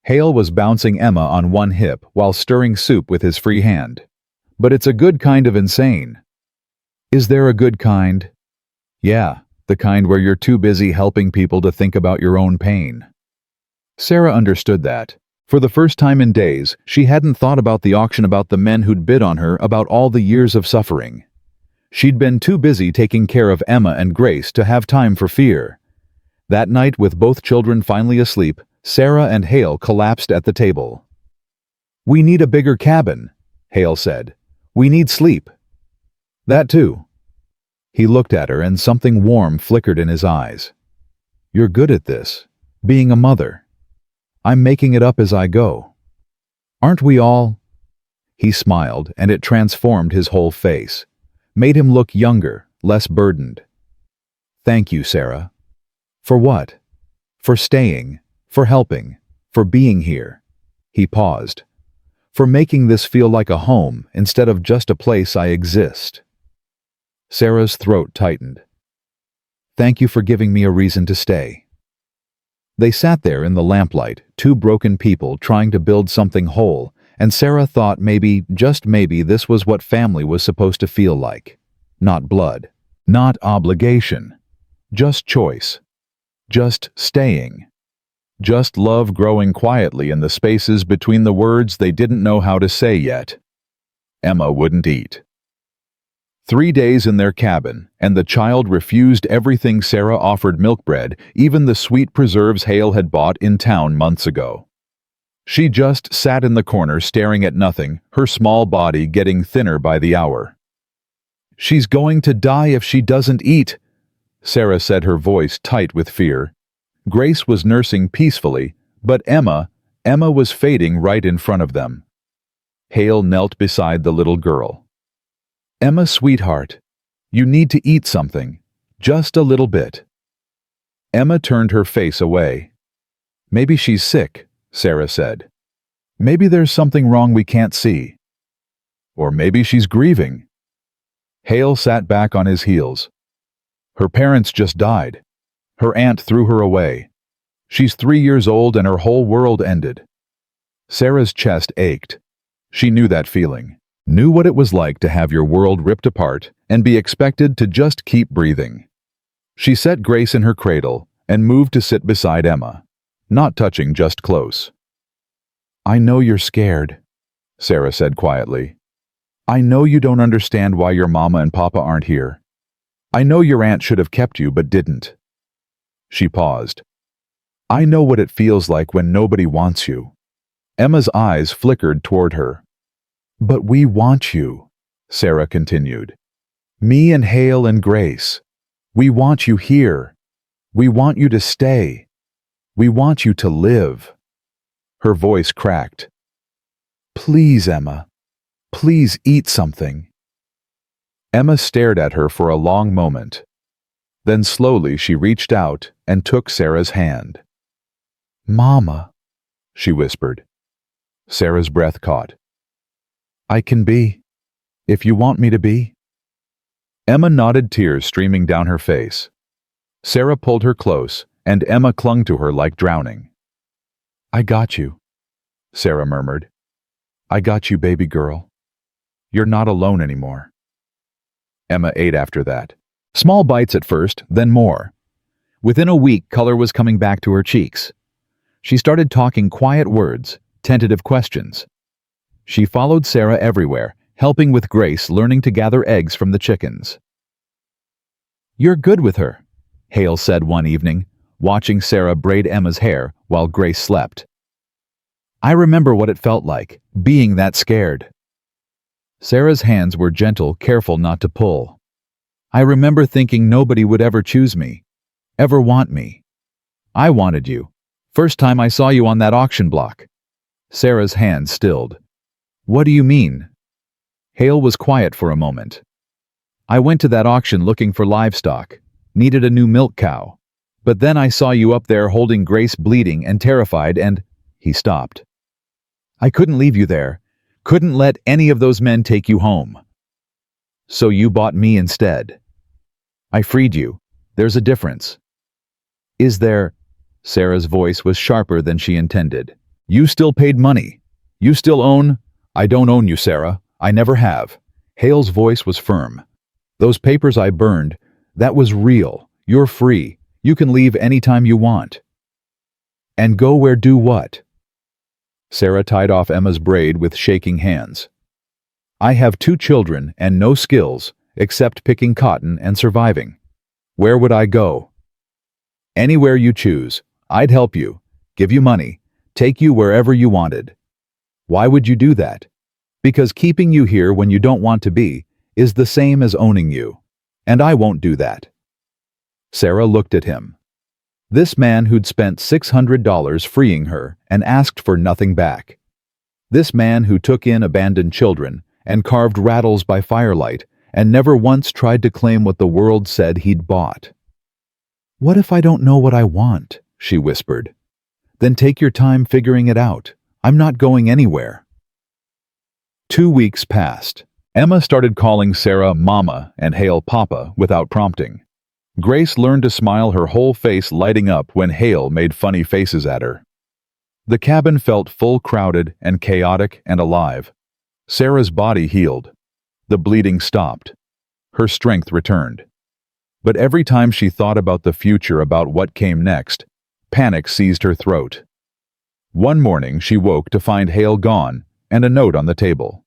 Hale was bouncing Emma on one hip while stirring soup with his free hand. But it's a good kind of insane. Is there a good kind? Yeah, the kind where you're too busy helping people to think about your own pain. Sarah understood that. For the first time in days, she hadn't thought about the auction, about the men who'd bid on her, about all the years of suffering. She'd been too busy taking care of Emma and Grace to have time for fear. That night, with both children finally asleep, Sarah and Hail collapsed at the table. "We need a bigger cabin," Hail said. "We need sleep." "That too." He looked at her and something warm flickered in his eyes. "You're good at this, being a mother. I'm making it up as I go. Aren't we all?" He smiled, and it transformed his whole face, made him look younger, less burdened. "Thank you, Sarah." "For what?" "For staying, for helping, for being here." He paused. "For making this feel like a home instead of just a place I exist." Sarah's throat tightened. "Thank you for giving me a reason to stay." They sat there in the lamplight, two broken people trying to build something whole, and Sarah thought maybe, just maybe, this was what family was supposed to feel like. Not blood, not obligation, just choice, just staying, just love growing quietly in the spaces between the words they didn't know how to say yet. Emma wouldn't eat. 3 days in their cabin, and the child refused everything Sarah offered: milk bread, even the sweet preserves Hail had bought in town months ago. She just sat in the corner staring at nothing, her small body getting thinner by the hour. "She's going to die if she doesn't eat," Sarah said, her voice tight with fear. Grace was nursing peacefully, but Emma was fading right in front of them. Hail knelt beside the little girl. "Emma, sweetheart, you need to eat something, just a little bit." Emma turned her face away. "Maybe she's sick," Sarah said. "Maybe there's something wrong we can't see. Or maybe she's grieving." Hail sat back on his heels. "Her parents just died. Her aunt threw her away. She's 3 years old and her whole world ended." Sarah's chest ached. She knew that feeling. Knew what it was like to have your world ripped apart and be expected to just keep breathing. She set Grace in her cradle and moved to sit beside Emma, not touching, just close. "I know you're scared," Sarah said quietly. "I know you don't understand why your mama and papa aren't here. I know your aunt should have kept you but didn't." She paused. "I know what it feels like when nobody wants you." Emma's eyes flickered toward her. "But we want you," Sarah continued. "Me and Hail and Grace. We want you here. We want you to stay. We want you to live." Her voice cracked. "Please, Emma. Please eat something." Emma stared at her for a long moment. Then slowly she reached out and took Sarah's hand. "Mama," she whispered. Sarah's breath caught. "I can be, if you want me to be." Emma nodded, tears streaming down her face. Sarah pulled her close, and Emma clung to her like drowning. "I got you," Sarah murmured. "I got you, baby girl. You're not alone anymore." Emma ate after that. Small bites at first, then more. Within a week, color was coming back to her cheeks. She started talking quiet words, tentative questions. She followed Sarah everywhere, helping with Grace, learning to gather eggs from the chickens. "You're good with her," Hail said one evening, watching Sarah braid Emma's hair while Grace slept. "I remember what it felt like, being that scared." Sarah's hands were gentle, careful not to pull. "I remember thinking nobody would ever choose me, ever want me. I wanted you. First time I saw you on that auction block." Sarah's hand stilled. "What do you mean?" Hail was quiet for a moment. "I went to that auction looking for livestock, needed a new milk cow. But then I saw you up there holding Grace, bleeding and terrified, and—" He stopped. "I couldn't leave you there. Couldn't let any of those men take you home. So you bought me instead. I freed you. There's a difference." "Is there?" Sarah's voice was sharper than she intended. "You still paid money. You still own—" "I don't own you, Sarah. I never have. Hale's voice was firm. Those papers I burned, that was real. You're free. You can leave anytime you want. And go where do what? Sarah tied off Emma's braid with shaking hands. I have 2 children and no skills except picking cotton and surviving. Where would I go? Anywhere you choose. I'd help you, give you money, take you wherever you wanted. Why would you do that? Because keeping you here when you don't want to be is the same as owning you. And I won't do that. Sarah looked at him. This man who'd spent $600 freeing her and asked for nothing back. This man who took in abandoned children and carved rattles by firelight and never once tried to claim what the world said he'd bought. What if I don't know what I want? She whispered. Then take your time figuring it out. I'm not going anywhere. 2 weeks passed. Emma started calling Sarah Mama and Hale Papa without prompting. Grace learned to smile, her whole face lighting up when Hale made funny faces at her. The cabin felt full, crowded and chaotic and alive. Sarah's body healed. The bleeding stopped. Her strength returned. But every time she thought about the future, about what came next, panic seized her throat. One morning she woke to find Hale gone and a note on the table.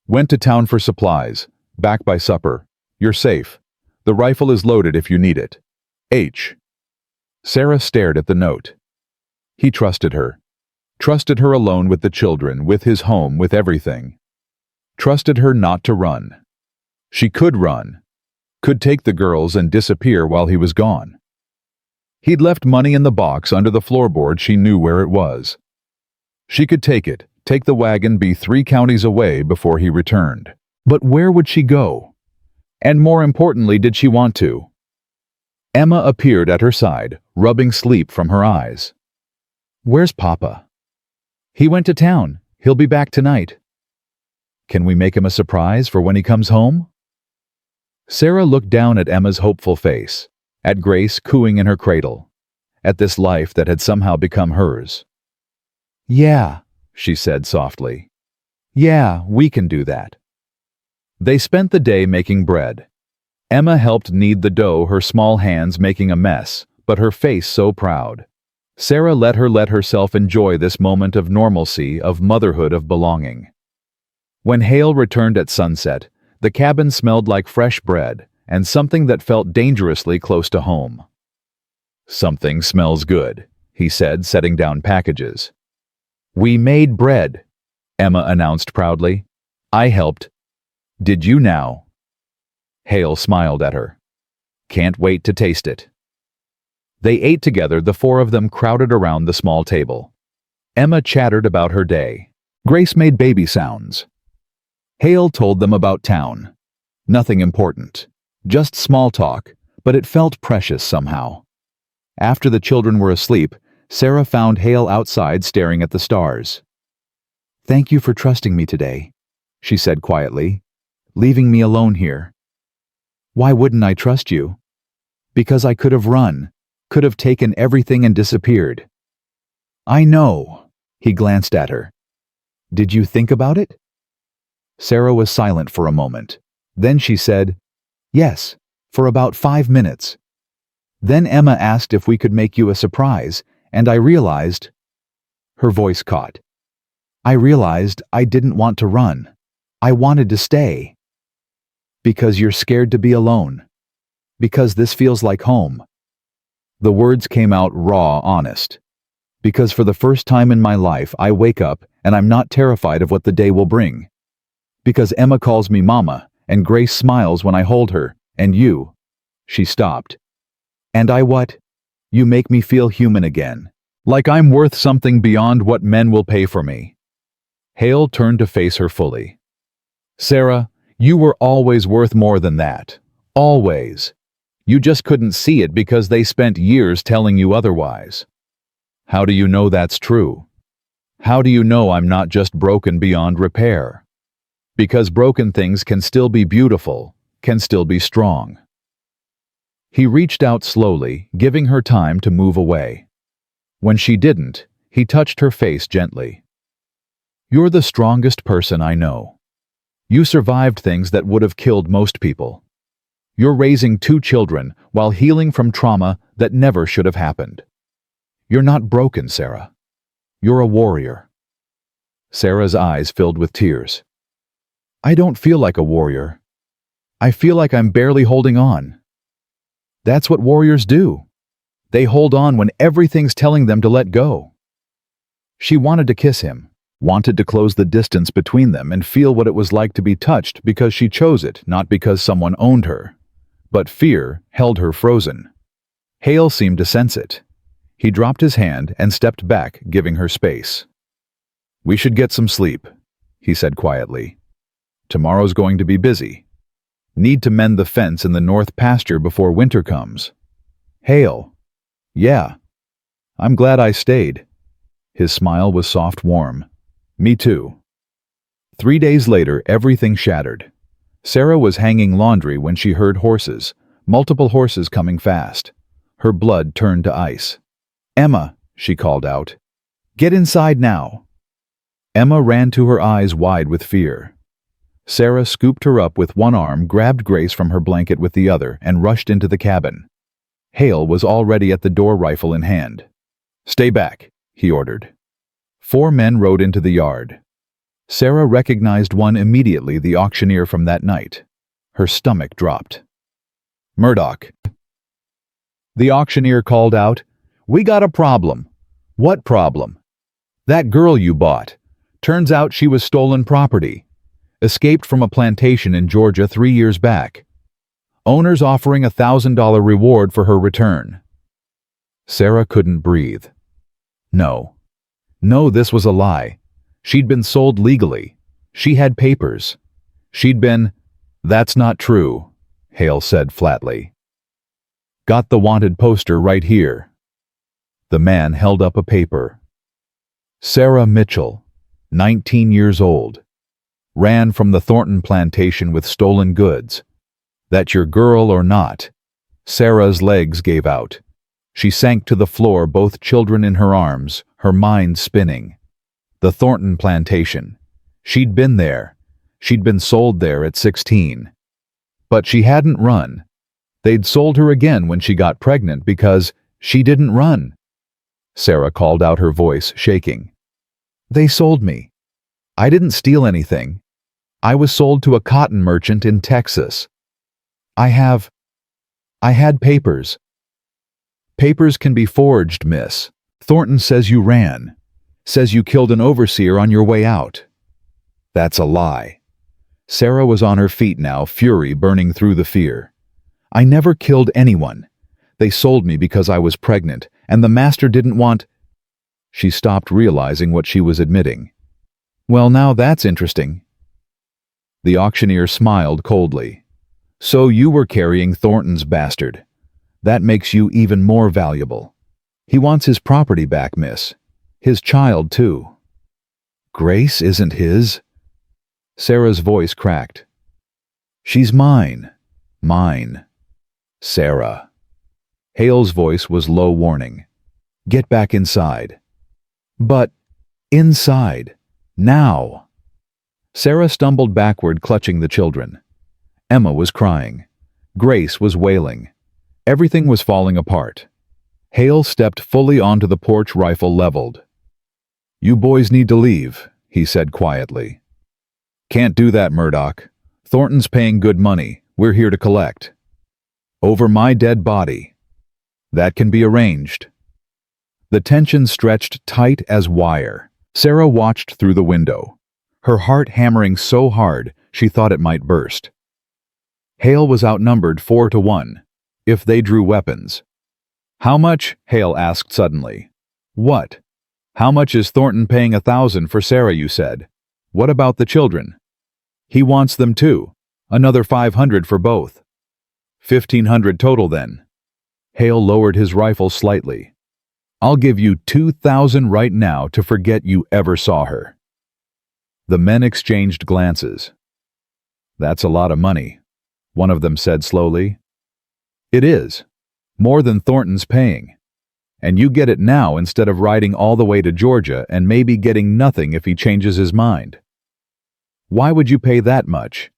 Went to town for supplies. Back by supper. You're safe. The rifle is loaded if you need it. H. Sarah stared at the note. He trusted her. Trusted her alone with the children, with his home, with everything. Trusted her not to run. She could run. Could take the girls and disappear while he was gone. He'd left money in the box under the floorboard. She knew where it was. She could take it, take the wagon, be 3 counties away before he returned. But where would she go? And more importantly, did she want to? Emma appeared at her side, rubbing sleep from her eyes. Where's Papa? He went to town. He'll be back tonight. Can we make him a surprise for when he comes home? Sarah looked down at Emma's hopeful face, at Grace cooing in her cradle, at this life that had somehow become hers. Yeah, she said softly. Yeah, we can do that. They spent the day making bread. Emma helped knead the dough, her small hands making a mess, but her face so proud. Sarah let herself enjoy this moment of normalcy, of motherhood, of belonging. When Hale returned at sunset, the cabin smelled like fresh bread and something that felt dangerously close to home. Something smells good, he said, setting down packages. We made bread, Emma announced proudly. I helped. Did you now? Hale smiled at her. Can't wait to taste it. They ate together, the 4 of them crowded around the small table. Emma chattered about her day. Grace made baby sounds. Hale told them about town. Nothing important. Just small talk, but it felt precious somehow. After the children were asleep, Sarah found Hale outside staring at the stars. Thank you for trusting me today, she said quietly, leaving me alone here. Why wouldn't I trust you? Because I could have run, could have taken everything and disappeared. I know, he glanced at her. Did you think about it? Sarah was silent for a moment. Then she said, yes, for about 5 minutes. Then Emma asked if we could make you a surprise, and I realized... Her voice caught. I realized I didn't want to run. I wanted to stay. Because you're scared to be alone. Because this feels like home. The words came out raw, honest. Because for the first time in my life, I wake up and I'm not terrified of what the day will bring. Because Emma calls me Mama, and Grace smiles when I hold her, and you... She stopped. And I what? You make me feel human again. Like I'm worth something beyond what men will pay for me. Hale turned to face her fully. Sarah, you were always worth more than that. Always. You just couldn't see it because they spent years telling you otherwise. How do you know that's true? How do you know I'm not just broken beyond repair? Because broken things can still be beautiful, can still be strong. He reached out slowly, giving her time to move away. When she didn't, he touched her face gently. You're the strongest person I know. You survived things that would have killed most people. You're raising 2 children while healing from trauma that never should have happened. You're not broken, Sarah. You're a warrior." Sarah's eyes filled with tears. "I don't feel like a warrior. I feel like I'm barely holding on." "That's what warriors do. They hold on when everything's telling them to let go." She wanted to kiss him, wanted to close the distance between them and feel what it was like to be touched because she chose it, not because someone owned her. But fear held her frozen. Hail seemed to sense it. He dropped his hand and stepped back, giving her space. "We should get some sleep," he said quietly. "Tomorrow's going to be busy. Need to mend the fence in the north pasture before winter comes." "Hail." "Yeah. I'm glad I stayed." His smile was soft, warm. "Me too." 3 days later, everything shattered. Sarah was hanging laundry when she heard horses, multiple horses coming fast. Her blood turned to ice. "Emma," she called out. "Get inside now." Emma ran to her eyes wide with fear. Sarah scooped her up with one arm, grabbed Grace from her blanket with the other, and rushed into the cabin. Hale was already at the door, rifle in hand. "Stay back," he ordered. 4 men rode into the yard. Sarah recognized one immediately, the auctioneer from that night. Her stomach dropped. "Murdoch." The auctioneer called out, "We got a problem." "What problem?" "That girl you bought. Turns out she was stolen property. Escaped from a plantation in Georgia 3 years back. Owners offering a $1,000 reward for her return." Sarah couldn't breathe. No, this was a lie. She'd been sold legally. She had papers. "That's not true," Hale said flatly. "Got the wanted poster right here." The man held up a paper. Sarah Mitchell, 19 years old. Ran from the Thornton plantation with stolen goods. "That your girl or not?" Sarah's legs gave out. She sank to the floor, both children in her arms, her mind spinning. The Thornton plantation. She'd been there. She'd been sold there at 16. But she hadn't run. They'd sold her again when she got pregnant because she didn't run. Sarah called out, her voice shaking. "They sold me. I didn't steal anything. I was sold to a cotton merchant in Texas. I had papers." "Papers can be forged, miss. Thornton says you ran. Says you killed an overseer on your way out." "That's a lie." Sarah was on her feet now, fury burning through the fear. "I never killed anyone. They sold me because I was pregnant, and the master didn't want—" She stopped, realizing what she was admitting. "Well, now that's interesting." The auctioneer smiled coldly. "So you were carrying Thornton's bastard. That makes you even more valuable. He wants his property back, miss. His child, too." "Grace isn't his." Sarah's voice cracked. "She's mine. Mine. Sarah." Hale's voice was low, warning. "Get back inside." "But inside. Now." Sarah stumbled backward, clutching the children. Emma was crying. Grace was wailing. Everything was falling apart. Hale stepped fully onto the porch, rifle leveled. "You boys need to leave," he said quietly. "Can't do that, Murdoch. Thornton's paying good money. We're here to collect." "Over my dead body." "That can be arranged." The tension stretched tight as wire. Sarah watched through the window, her heart hammering so hard she thought it might burst. Hale was outnumbered 4-1, if they drew weapons. "How much?" Hale asked suddenly. "What? How much is Thornton paying? 1,000 for Sarah, you said. What about the children?" "He wants them too. Another 500 for both." 1,500 total then. Hale lowered his rifle slightly. "I'll give you 2,000 right now to forget you ever saw her." The men exchanged glances. "That's a lot of money," one of them said slowly. "It is. More than Thornton's paying. And you get it now instead of riding all the way to Georgia and maybe getting nothing if he changes his mind." Why would you pay that much?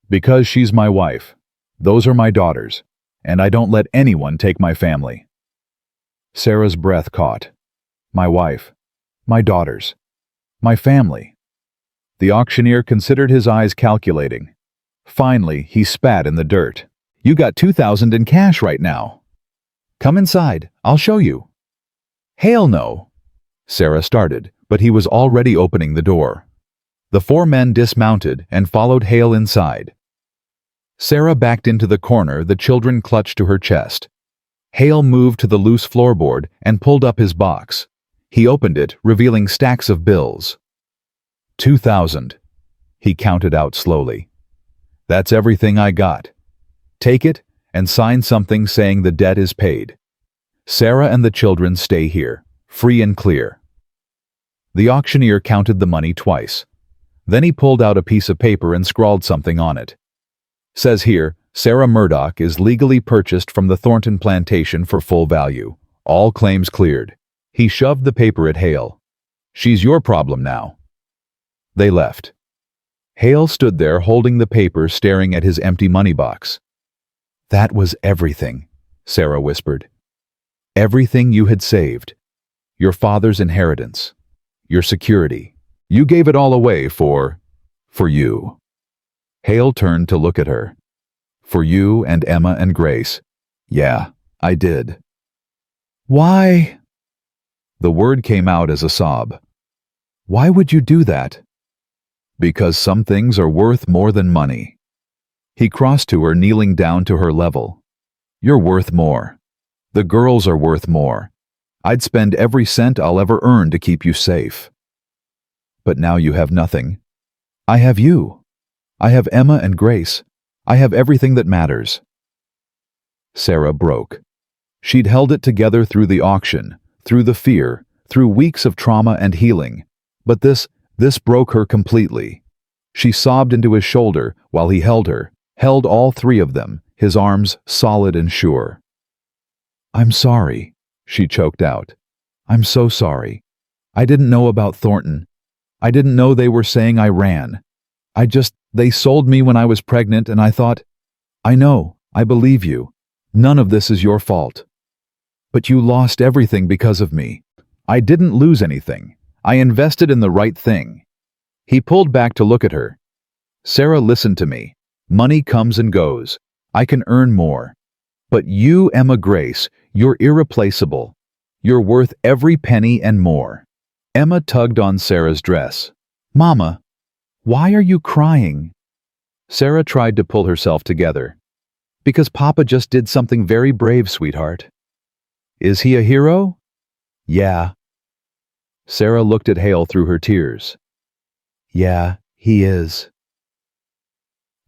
Because she's my wife. Those are my daughters, and I don't let anyone take my family. Sarah's breath caught. My wife. My daughters. My family. The auctioneer considered, his eyes calculating. Finally, he spat in the dirt. You got $2,000 in cash right now. Come inside, I'll show you. Hell no. Sarah started, but he was already opening the door. The four men dismounted and followed Hale inside. Sarah backed into the corner, the children clutched to her chest. Hale moved to the loose floorboard and pulled up his box. He opened it, revealing stacks of bills. 2,000. He counted out slowly. That's everything I got. Take it and sign something saying the debt is paid. Sarah and the children stay here, free and clear. The auctioneer counted the money twice. Then he pulled out a piece of paper and scrawled something on it. Says here, Sarah Murdoch is legally purchased from the Thornton plantation for full value. All claims cleared. He shoved the paper at Hale. She's your problem now. They left. Hale stood there holding the paper, staring at his empty money box. That was everything, Sarah whispered. Everything you had saved. Your father's inheritance. Your security. You gave it all away for you. Hale turned to look at her. For you and Emma and Grace. Yeah, I did. Why? The word came out as a sob. Why would you do that? Because some things are worth more than money. He crossed to her, kneeling down to her level. You're worth more. The girls are worth more. I'd spend every cent I'll ever earn to keep you safe. But now you have nothing. I have you. I have Emma and Grace. I have everything that matters. Sarah broke. She'd held it together through the auction, through the fear, through weeks of trauma and healing. But this broke her completely. She sobbed into his shoulder while he held her, held all three of them, his arms solid and sure. I'm sorry, she choked out. I'm so sorry. I didn't know about Thornton. I didn't know they were saying I ran. They sold me when I was pregnant, and I thought, I know, I believe you. None of this is your fault. But you lost everything because of me. I didn't lose anything. I invested in the right thing. He pulled back to look at her. Sarah, listen to me. Money comes and goes. I can earn more. But you, Emma Grace, you're irreplaceable. You're worth every penny and more. Emma tugged on Sarah's dress. Mama, why are you crying? Sarah tried to pull herself together. Because Papa just did something very brave, sweetheart. Is he a hero? Yeah. Sarah looked at Hale through her tears. Yeah, he is.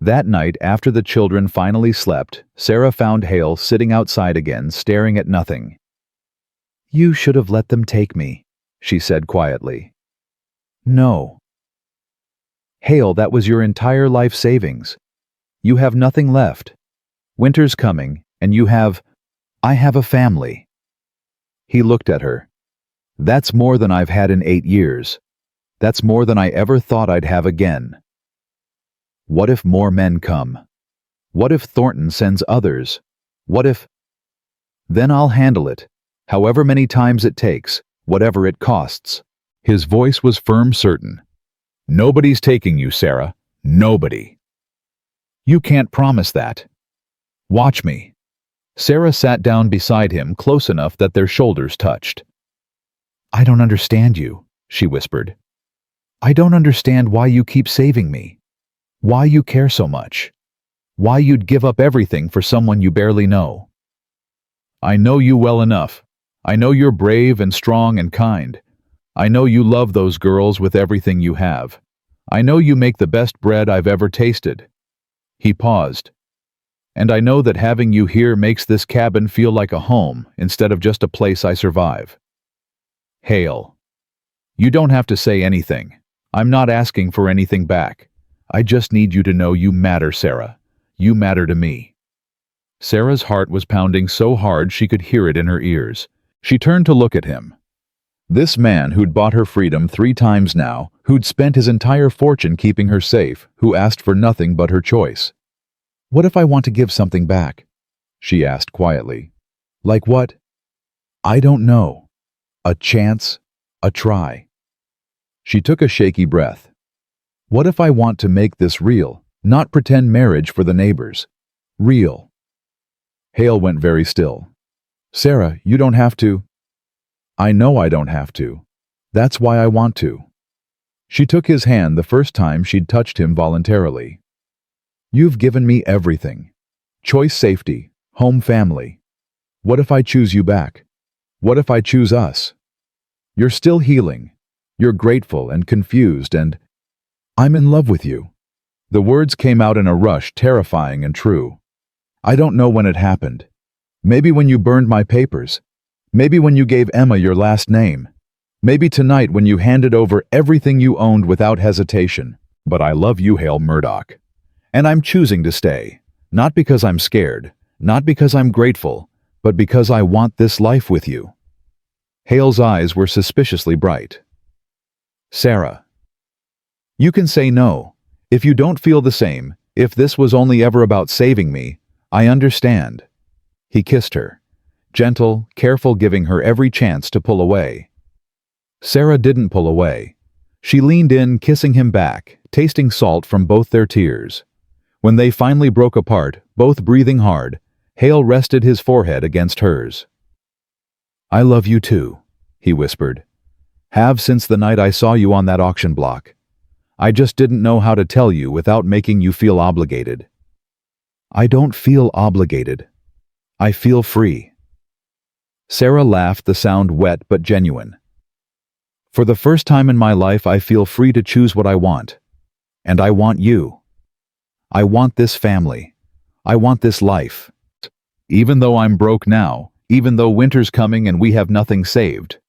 That night, after the children finally slept, Sarah found Hale sitting outside again, staring at nothing. You should have let them take me, she said quietly. No. Hale, that was your entire life savings. You have nothing left. Winter's coming, and I have a family. He looked at her. That's more than I've had in 8 years. That's more than I ever thought I'd have again. What if more men come? What if Thornton sends others? What if... Then I'll handle it, however many times it takes, whatever it costs. His voice was firm, certain. Nobody's taking you, Sarah. Nobody. You can't promise that. Watch me. Sarah sat down beside him, close enough that their shoulders touched. I don't understand you, she whispered. I don't understand why you keep saving me. Why you care so much. Why you'd give up everything for someone you barely know. I know you well enough. I know you're brave and strong and kind. I know you love those girls with everything you have. I know you make the best bread I've ever tasted. He paused. And I know that having you here makes this cabin feel like a home instead of just a place I survive. Hale. You don't have to say anything. I'm not asking for anything back. I just need you to know you matter, Sarah. You matter to me. Sarah's heart was pounding so hard she could hear it in her ears. She turned to look at him. This man who'd bought her freedom 3 times now, who'd spent his entire fortune keeping her safe, who asked for nothing but her choice. "What if I want to give something back?" she asked quietly. "Like what?" "I don't know. A chance, a try." She took a shaky breath. "What if I want to make this real, not pretend marriage for the neighbors? Real." Hale went very still. "Sarah, you don't have to." "I know I don't have to. That's why I want to." She took his hand the first time she'd touched him voluntarily. "You've given me everything. Choice, safety, home, family. What if I choose you back? What if I choose us? You're still healing. You're grateful and confused and I'm in love with you." The words came out in a rush, terrifying and true. "I don't know when it happened. Maybe when you burned my papers. Maybe when you gave Emma your last name. Maybe tonight when you handed over everything you owned without hesitation. But I love you, Hail Murdoch. And I'm choosing to stay. Not because I'm scared, not because I'm grateful, but because I want this life with you." Hale's eyes were suspiciously bright. "Sarah, you can say no. If you don't feel the same, if this was only ever about saving me, I understand." He kissed her, gentle, careful, giving her every chance to pull away. Sarah didn't pull away. She leaned in, kissing him back, tasting salt from both their tears. When they finally broke apart, both breathing hard, Hale rested his forehead against hers. "I love you too," he whispered. "Have since the night I saw you on that auction block. I just didn't know how to tell you without making you feel obligated." "I don't feel obligated. I feel free." Sarah laughed, the sound wet but genuine. "For the first time in my life, I feel free to choose what I want. And I want you. I want this family. I want this life. Even though I'm broke now, even though winter's coming and we have nothing saved,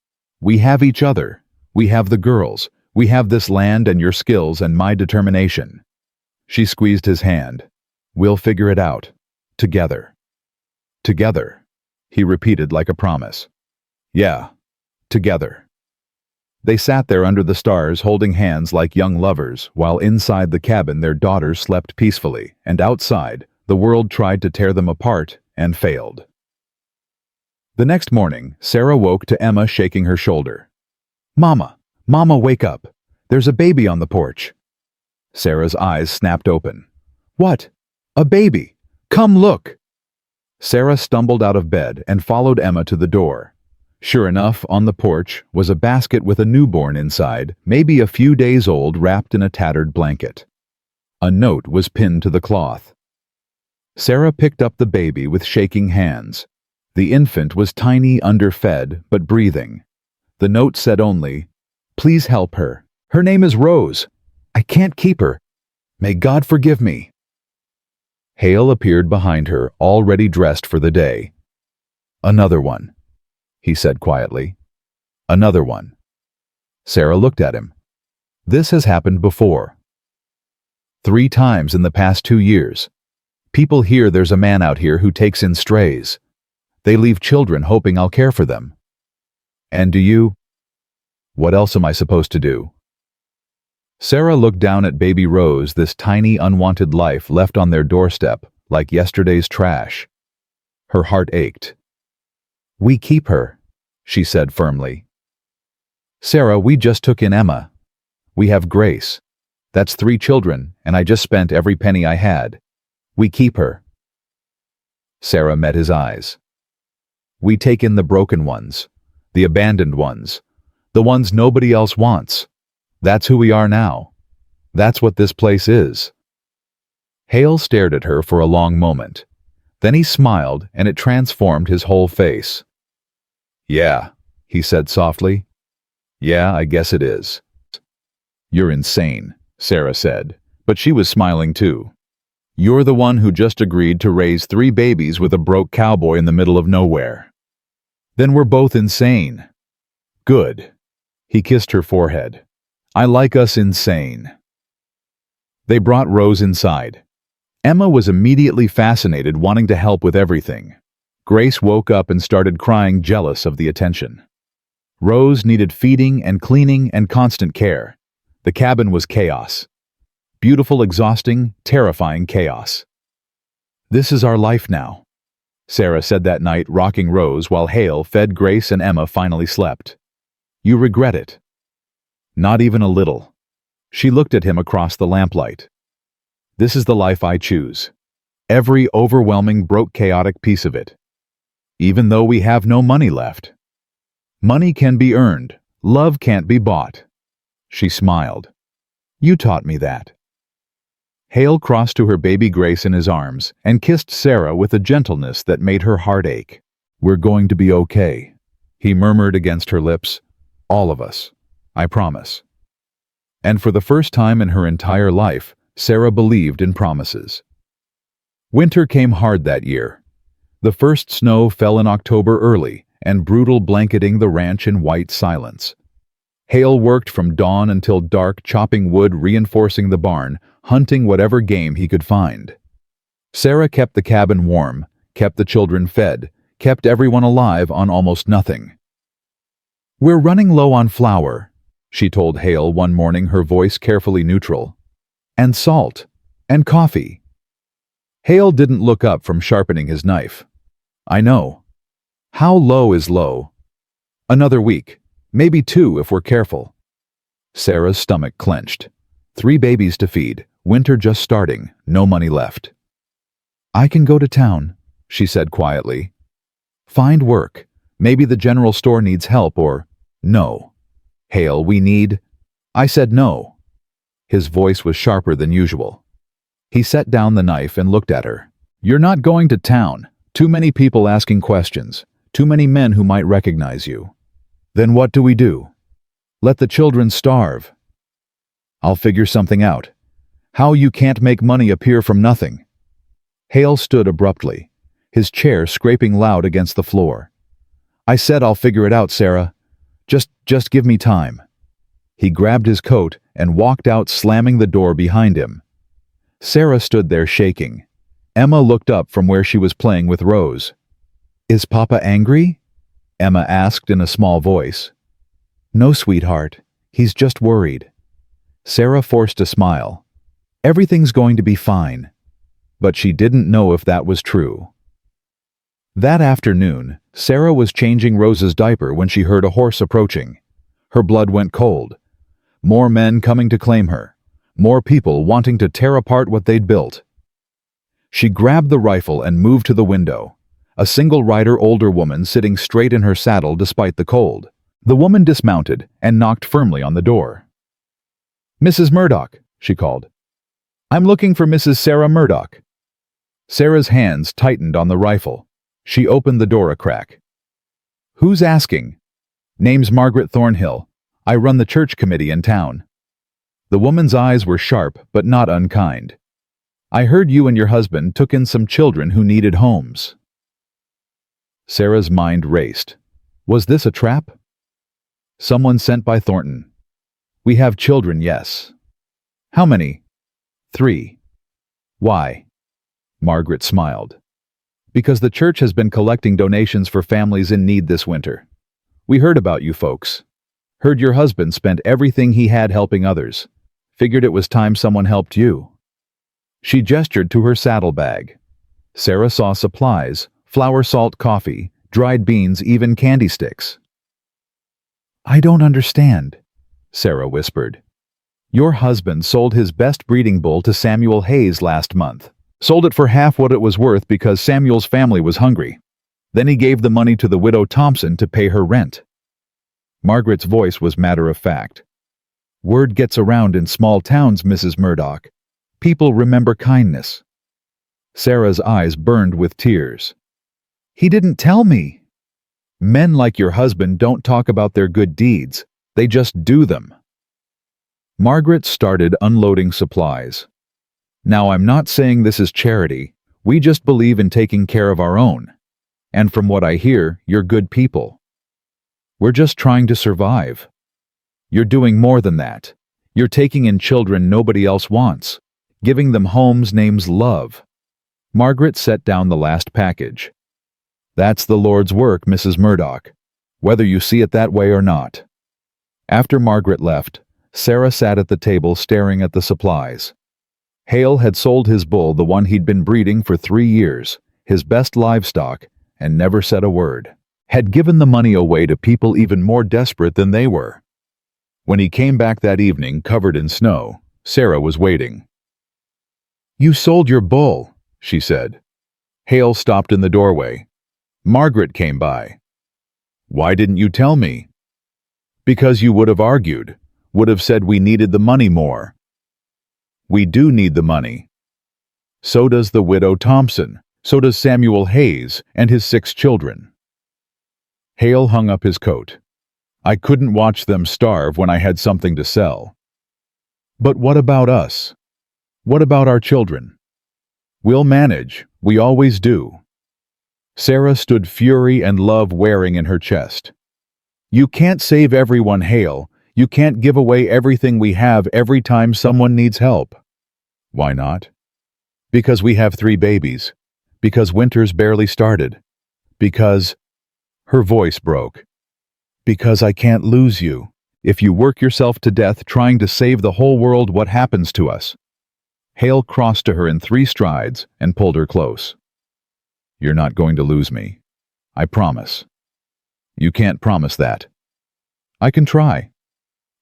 we have each other. We have the girls. We have this land and your skills and my determination." She squeezed his hand. "We'll figure it out. Together." "Together," he repeated like a promise. "Yeah, together." They sat there under the stars, holding hands like young lovers, while inside the cabin their daughters slept peacefully, and outside, the world tried to tear them apart and failed. The next morning, Sarah woke to Emma shaking her shoulder. "Mama, Mama, wake up. There's a baby on the porch." Sarah's eyes snapped open. "What? A baby? Come look." Sarah stumbled out of bed and followed Emma to the door. Sure enough, on the porch was a basket with a newborn inside, maybe a few days old, wrapped in a tattered blanket. A note was pinned to the cloth. Sarah picked up the baby with shaking hands. The infant was tiny, underfed, but breathing. The note said only, "Please help her. Her name is Rose. I can't keep her. May God forgive me." Hale appeared behind her, already dressed for the day. "Another one," he said quietly. "Another one." Sarah looked at him. "This has happened before. 3 times in the past 2 years. People hear there's a man out here who takes in strays. They leave children hoping I'll care for them. And do you? What else am I supposed to do?" Sarah looked down at baby Rose, this tiny, unwanted life left on their doorstep, like yesterday's trash. Her heart ached. "We keep her," she said firmly. "Sarah, we just took in Emma. We have Grace. That's 3 children, and I just spent every penny I had. We keep her." Sarah met his eyes. "We take in the broken ones, the abandoned ones, the ones nobody else wants. That's who we are now. That's what this place is." Hale stared at her for a long moment. Then he smiled, and it transformed his whole face. "Yeah," he said softly. "Yeah, I guess it is." "You're insane," Sarah said, but she was smiling too. "You're the one who just agreed to raise 3 babies with a broke cowboy in the middle of nowhere." "Then we're both insane." "Good." He kissed her forehead. "I like us insane." They brought Rose inside. Emma was immediately fascinated, wanting to help with everything. Grace woke up and started crying, jealous of the attention. Rose needed feeding and cleaning and constant care. The cabin was chaos. Beautiful, exhausting, terrifying chaos. "This is our life now," Sarah said that night, rocking Rose while Hale fed Grace and Emma finally slept. "You regret it?" "Not even a little." She looked at him across the lamplight. "This is the life I choose. Every overwhelming, broke, chaotic piece of it. Even though we have no money left. Money can be earned. Love can't be bought." She smiled. "You taught me that." Hale crossed to her baby Grace in his arms and kissed Sarah with a gentleness that made her heart ache. "We're going to be okay," he murmured against her lips. "All of us. I promise." And for the first time in her entire life, Sarah believed in promises. Winter came hard that year. The first snow fell in October early, and brutal, blanketing the ranch in white silence. Hale worked from dawn until dark, chopping wood, reinforcing the barn, hunting whatever game he could find. Sarah kept the cabin warm, kept the children fed, kept everyone alive on almost nothing. "We're running low on flour," she told Hale one morning, her voice carefully neutral. "And salt. And coffee." Hale didn't look up from sharpening his knife. "I know." "How low is low?" "Another week. Maybe 2 if we're careful." Sarah's stomach clenched. 3 babies to feed, winter just starting, no money left. "I can go to town," she said quietly. "Find work. Maybe the general store needs help or—" "No." "Hale, we need—" I said no. His voice was sharper than usual. He set down the knife and looked at her. "You're not going to town. Too many people asking questions. Too many men who might recognize you. Then what do we do? Let the children starve?" "I'll figure something out. How you can't make money appear from nothing." Hale stood abruptly, his chair scraping loud against the floor. "I said I'll figure it out, Sarah. Just give me time." He grabbed his coat and walked out, slamming the door behind him. Sarah stood there shaking. Emma looked up from where she was playing with Rose. "Is Papa angry?" Emma asked in a small voice. "No, sweetheart. He's just worried." Sarah forced a smile. Everything's going to be fine. But she didn't know if that was true. That afternoon, Sarah was changing Rose's diaper when she heard a horse approaching. Her blood went cold. More men coming to claim her. More people wanting to tear apart what they'd built. She grabbed the rifle and moved to the window. A single-rider older woman sitting straight in her saddle despite the cold. The woman dismounted and knocked firmly on the door. "Mrs. Murdoch," she called. "I'm looking for Mrs. Sarah Murdoch." Sarah's hands tightened on the rifle. She opened the door a crack. "Who's asking?" "Name's Margaret Thornhill. I run the church committee in town." The woman's eyes were sharp but not unkind. "I heard you and your husband took in some children who needed homes." Sarah's mind raced. Was this a trap? "Someone sent by Thornton. We have children, yes." "How many?" "3. "Why?" Margaret smiled. "Because the church has been collecting donations for families in need this winter. We heard about you folks. Heard your husband spent everything he had helping others. Figured it was time someone helped you." She gestured to her saddlebag. Sarah saw supplies, flour, salt, coffee, dried beans, even candy sticks. "I don't understand," Sarah whispered. "Your husband sold his best breeding bull to Samuel Hayes last month. Sold it for half what it was worth because Samuel's family was hungry. Then he gave the money to the widow Thompson to pay her rent." Margaret's voice was matter-of-fact. "Word gets around in small towns, Mrs. Murdoch. People remember kindness." Sarah's eyes burned with tears. "He didn't tell me." "Men like your husband don't talk about their good deeds. They just do them." Margaret started unloading supplies. "Now, I'm not saying this is charity. We just believe in taking care of our own. And from what I hear, you're good people. We're just trying to survive. You're doing more than that. You're taking in children nobody else wants, giving them homes, names, love." Margaret set down the last package. "That's the Lord's work, Mrs. Murdoch. whether you see it that way or not. After Margaret left, Sarah sat at the table staring at the supplies. Hale had sold his bull, the one he'd been breeding for 3 years, his best livestock, and never said a word. Had given the money away to people even more desperate than they were. When he came back that evening, covered in snow, Sarah was waiting. "You sold your bull," she said. Hale stopped in the doorway. Margaret came by. "Why didn't you tell me?" "Because you would have argued, would have said we needed the money more." "We do need the money. So does the widow Thompson. So does Samuel Hayes and his 6 children." Hale hung up his coat. "I couldn't watch them starve when I had something to sell." "But what about us? What about our children?" "We'll manage. We always do." Sarah stood, fury and love wearing in her chest. "You can't save everyone, Hale. You can't give away everything we have every time someone needs help." "Why not?" "Because we have 3 babies. Because winter's barely started. Because—" Her voice broke. "Because I can't lose you. If you work yourself to death trying to save the whole world, what happens to us?" Hale crossed to her in 3 strides and pulled her close. "You're not going to lose me. I promise." "You can't promise that." "I can try."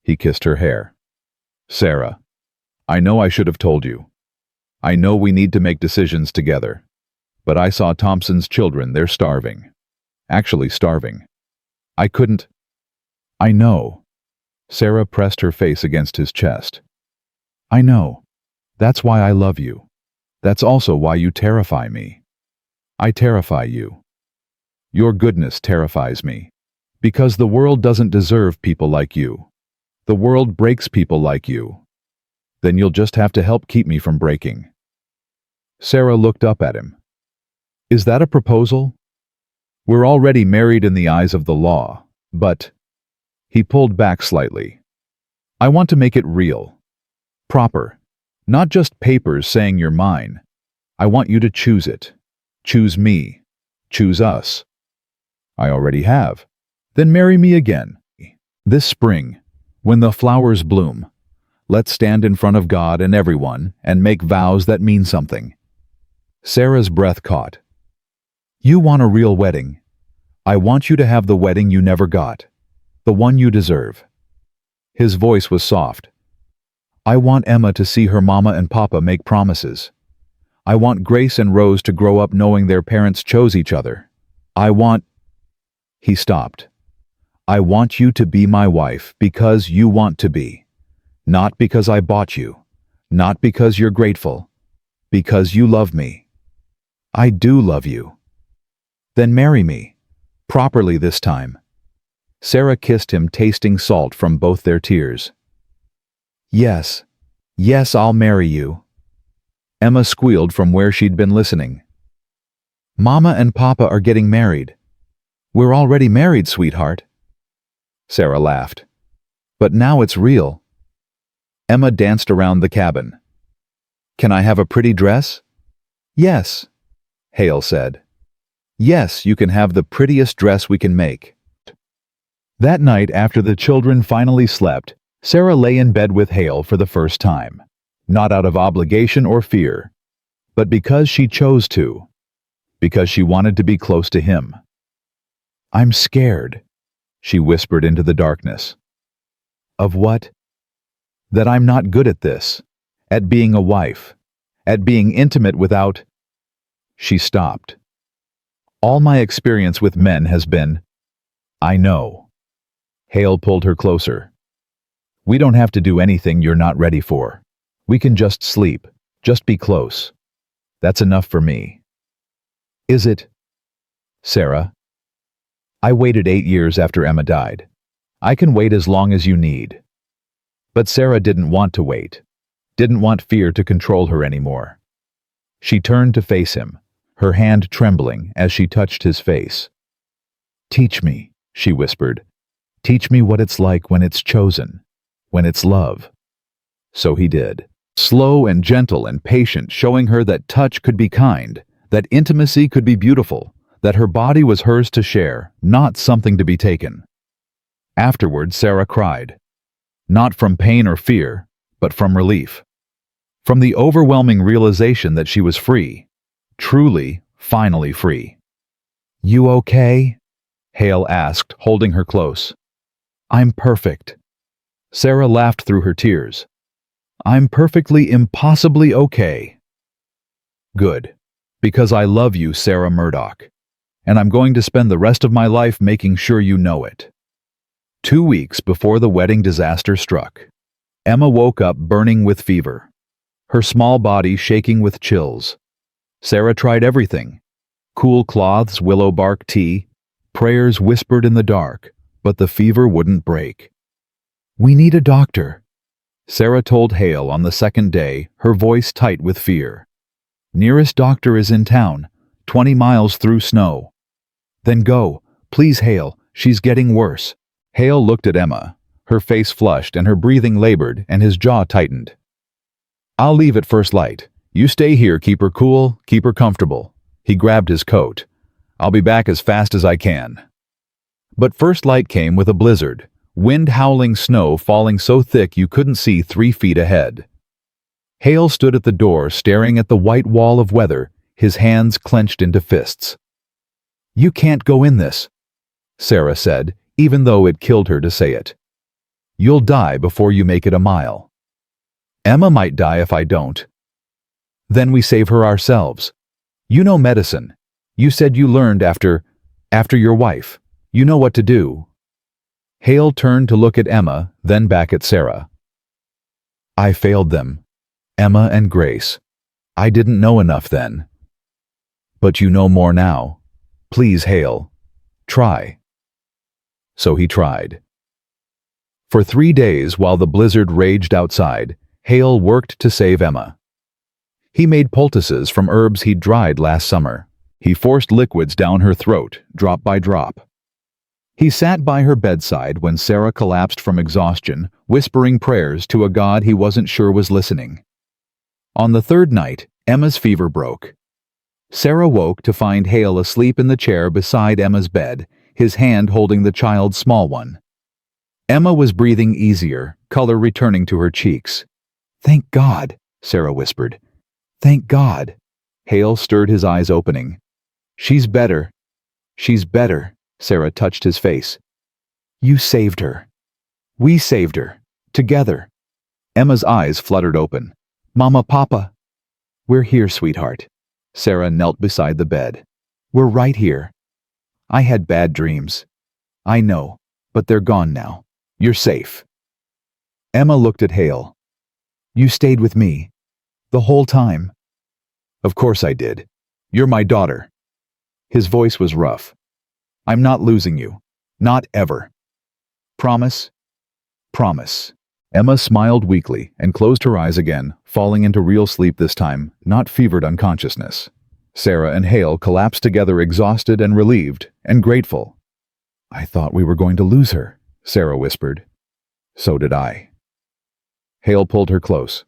He kissed her hair. "Sarah, I know I should have told you. I know we need to make decisions together. But I saw Thompson's children, they're starving. Actually starving. I couldn't—" "I know." Sarah pressed her face against his chest. "I know. That's why I love you. That's also why you terrify me. I terrify you. Your goodness terrifies me. Because the world doesn't deserve people like you. The world breaks people like you. Then you'll just have to help keep me from breaking." Sarah looked up at him. "Is that a proposal? We're already married in the eyes of the law, but—" He pulled back slightly. "I want to make it real. Proper. Not just papers saying you're mine. I want you to choose it. Choose me. Choose us." "I already have." "Then marry me again. This spring, when the flowers bloom, let's stand in front of God and everyone and make vows that mean something." Sarah's breath caught. "You want a real wedding. I want you to have the wedding you never got. The one you deserve." His voice was soft. "I want Emma to see her mama and papa make promises. I want Grace and Rose to grow up knowing their parents chose each other. I want—" He stopped. "I want you to be my wife because you want to be. Not because I bought you. Not because you're grateful. Because you love me. I do love you. Then marry me. Properly this time." Sarah kissed him, tasting salt from both their tears. "Yes. Yes, I'll marry you." Emma squealed from where she'd been listening. "Mama and Papa are getting married." "We're already married, sweetheart." Sarah laughed. "But now it's real." Emma danced around the cabin. "Can I have a pretty dress?" "Yes," Hale said. "Yes, you can have the prettiest dress we can make." That night, after the children finally slept, Sarah lay in bed with Hale for the first time. Not out of obligation or fear, but because she chose to. Because she wanted to be close to him. "I'm scared," she whispered into the darkness. "Of what?" "That I'm not good at this. At being a wife. At being intimate without—" She stopped. "All my experience with men has been—" "I know." Hale pulled her closer. "We don't have to do anything you're not ready for. We can just sleep, just be close. That's enough for me." "Is it?" "Sarah, I waited 8 years after Emma died. I can wait as long as you need." But Sarah didn't want to wait. Didn't want fear to control her anymore. She turned to face him, her hand trembling as she touched his face. "Teach me," she whispered. "Teach me what it's like when it's chosen, when it's love." So he did. Slow and gentle and patient, showing her that touch could be kind, that intimacy could be beautiful, that her body was hers to share, not something to be taken. Afterward, Sarah cried. Not from pain or fear, but from relief. From the overwhelming realization that she was free. Truly, finally free. "You okay?" Hail asked, holding her close. "I'm perfect." Sarah laughed through her tears. "I'm perfectly, impossibly okay." "Good. Because I love you, Sarah Murdoch. And I'm going to spend the rest of my life making sure you know it." 2 weeks before the wedding disaster struck, Emma woke up burning with fever, her small body shaking with chills. Sarah tried everything: cool cloths, willow bark tea, prayers whispered in the dark, but the fever wouldn't break. "We need a doctor," Sarah told Hail on the second day, her voice tight with fear. "Nearest doctor is in town, 20 miles through snow." "Then go, please, Hail, she's getting worse." Hail looked at Emma, her face flushed and her breathing labored, and his jaw tightened. "I'll leave at first light. You stay here, keep her cool, keep her comfortable." He grabbed his coat. "I'll be back as fast as I can." But first light came with a blizzard, wind howling, snow falling so thick you couldn't see 3 feet ahead. Hail stood at the door staring at the white wall of weather, his hands clenched into fists. "You can't go in this," Sarah said, even though it killed her to say it. "You'll die before you make it a mile." "Emma might die if I don't." "Then we save her ourselves. You know medicine. You said you learned after your wife. You know what to do." Hail turned to look at Emma, then back at Sarah. "I failed them, Emma and Grace. I didn't know enough then. But you know more now. Please, Hail. Try." So he tried. For 3 days, while the blizzard raged outside, Hail worked to save Emma. He made poultices from herbs he'd dried last summer. He forced liquids down her throat, drop by drop. He sat by her bedside when Sarah collapsed from exhaustion, whispering prayers to a God he wasn't sure was listening. On the 3rd night, Emma's fever broke. Sarah woke to find Hail asleep in the chair beside Emma's bed, his hand holding the child's small one. Emma was breathing easier, color returning to her cheeks. "Thank God," Sarah whispered. "Thank God." Hail stirred his eyes opening. "She's better. She's better." Sarah touched his face. "You saved her. We saved her. Together." Emma's eyes fluttered open. "Mama, Papa." "We're here, sweetheart." Sarah knelt beside the bed. "We're right here. I had bad dreams. I know, but they're gone now. You're safe." Emma looked at Hail. "You stayed with me. The whole time." "Of course I did. You're my daughter." His voice was rough. "I'm not losing you. Not ever. Promise?" "Promise." Emma smiled weakly and closed her eyes again, falling into real sleep this time, not fevered unconsciousness. Sarah and Hail collapsed together, exhausted and relieved and grateful. "I thought we were going to lose her," Sarah whispered. "So did I." Hail pulled her close.